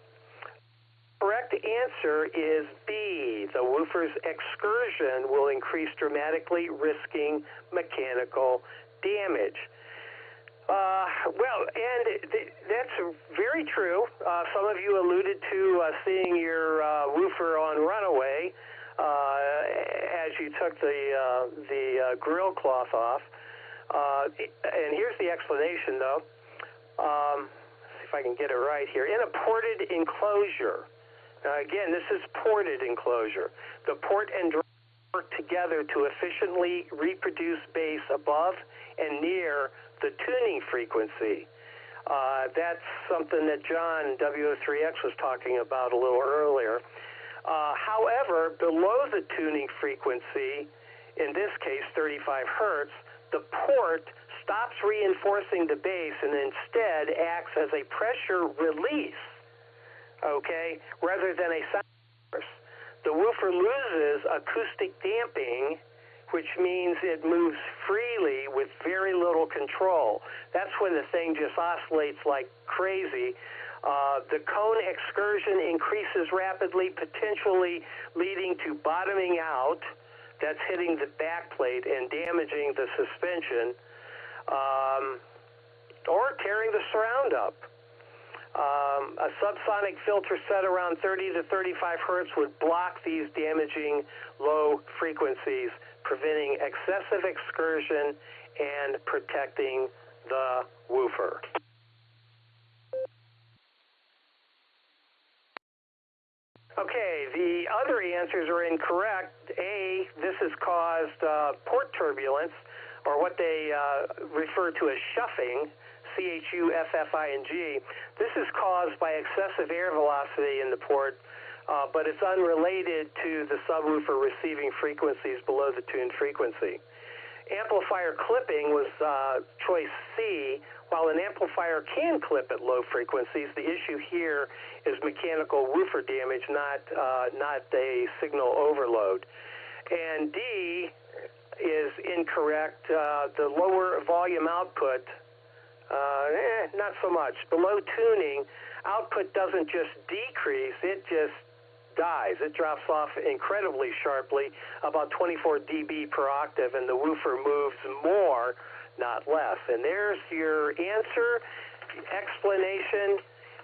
Correct answer is B. The woofer's excursion will increase dramatically, risking mechanical damage. That's very true. Some of you alluded to seeing your woofer on runaway as you took the grill cloth off. And here's the explanation, though. See if I can get it right here. In a ported enclosure, again, this is ported enclosure. The port and drain work together to efficiently reproduce bass above and near the tuning frequency. That's something that John W03X was talking about a little earlier. However, below the tuning frequency, in this case 35 hertz, the port stops reinforcing the bass and instead acts as a pressure release, okay, rather than a sound source. The woofer loses acoustic damping, which means it moves freely with very little control. That's when the thing just oscillates like crazy. The cone excursion increases rapidly, potentially leading to bottoming out. That's hitting the backplate and damaging the suspension, or tearing the surround up. A subsonic filter set around 30 to 35 hertz would block these damaging low frequencies, preventing excessive excursion and protecting the woofer. Okay, the other answers are incorrect. A, this has caused port turbulence, or what they refer to as shuffing, C-H-U-F-F-I-N-G. This is caused by excessive air velocity in the port, but it's unrelated to the subwoofer receiving frequencies below the tuned frequency. Amplifier clipping was choice C. While an amplifier can clip at low frequencies, the issue here is mechanical woofer damage, not a signal overload. And D is incorrect. The lower volume output, not so much. Below tuning, output doesn't just decrease, it just dies. It drops off incredibly sharply, about 24 dB per octave, and the woofer moves more, not less. And there's your answer, explanation,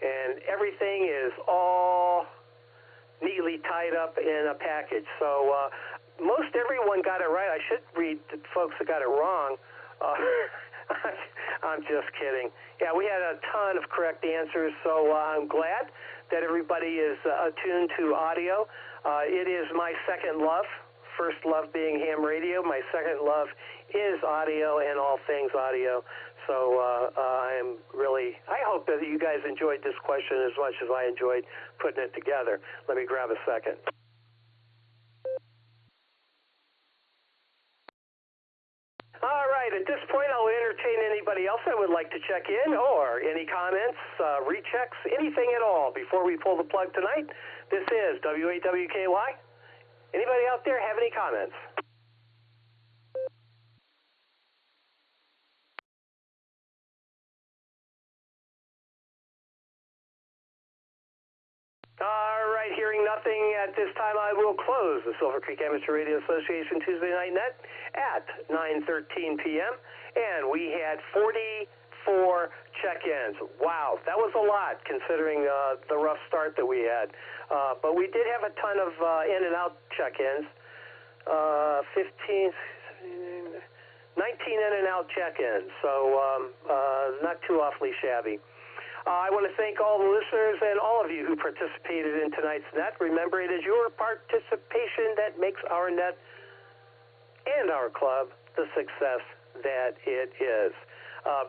and everything is all neatly tied up in a package. So most everyone got it right. I should read the folks that got it wrong. I'm just kidding. Yeah, we had a ton of correct answers, so I'm glad that everybody is attuned to audio. It is my second love. First love being ham radio. My second love is audio and all things audio. So I hope that you guys enjoyed this question as much as I enjoyed putting it together. Let me grab a second. All right, at this point, I'll entertain anybody else that would like to check in, or any comments, rechecks, anything at all before we pull the plug tonight. This is W8WKY. Anybody out there have any comments? All right, hearing nothing at this time, I will close the Silvercreek Amateur Radio Association Tuesday Night Net at 9:13 p.m. And we had 44 check-ins. Wow, that was a lot considering the rough start that we had. But we did have a ton of in and out check-ins. 19 in and out check-ins, so not too awfully shabby. I want to thank all the listeners and all of you who participated in tonight's net. Remember, it is your participation that makes our net and our club the success that it is.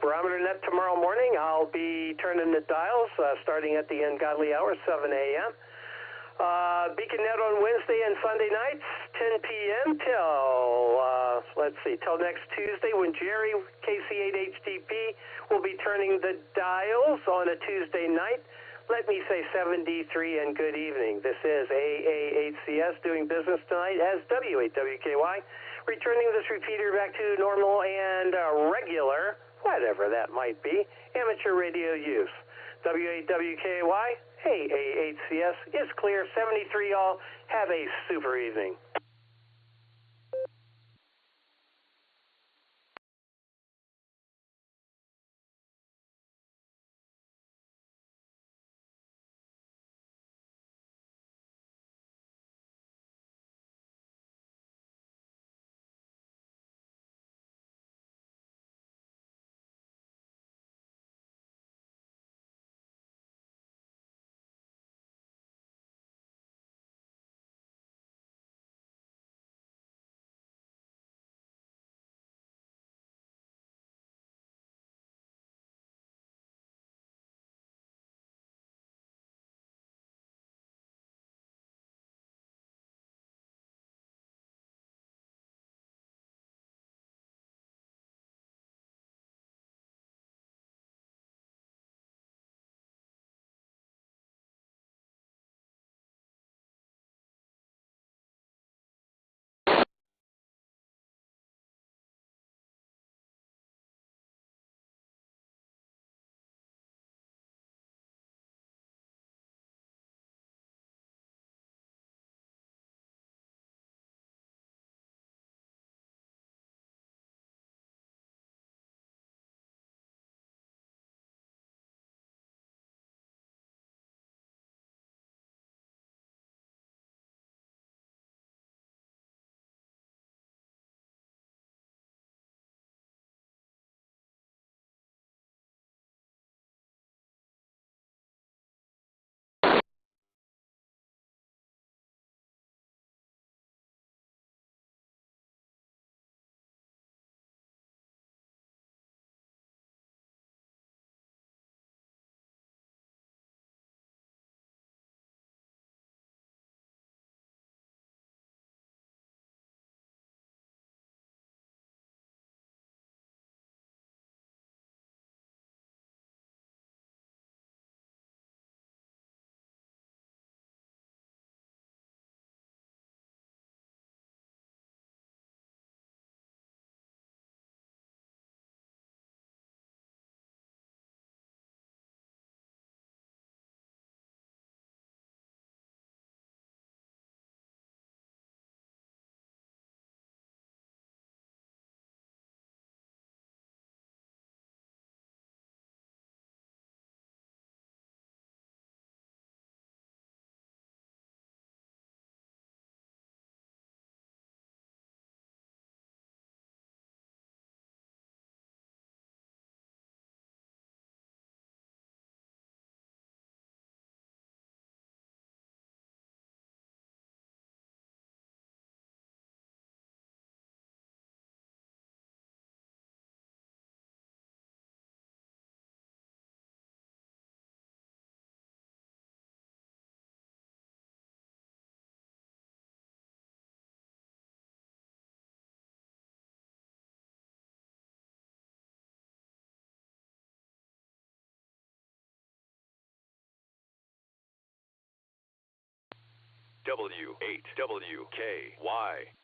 Barometer net tomorrow morning, I'll be turning the dials starting at the ungodly hour, 7 a.m. Beacon Net on Wednesday and Sunday nights, 10 p.m. till next Tuesday when Jerry, KC8HDP, will be turning the dials on a Tuesday night. Let me say 73 and good evening. This is AAHCS doing business tonight as W8WKY, returning this repeater back to normal and regular, whatever that might be, amateur radio use. W8WKY, AAHCS is clear. 73 all. Have a super evening. W8WKY.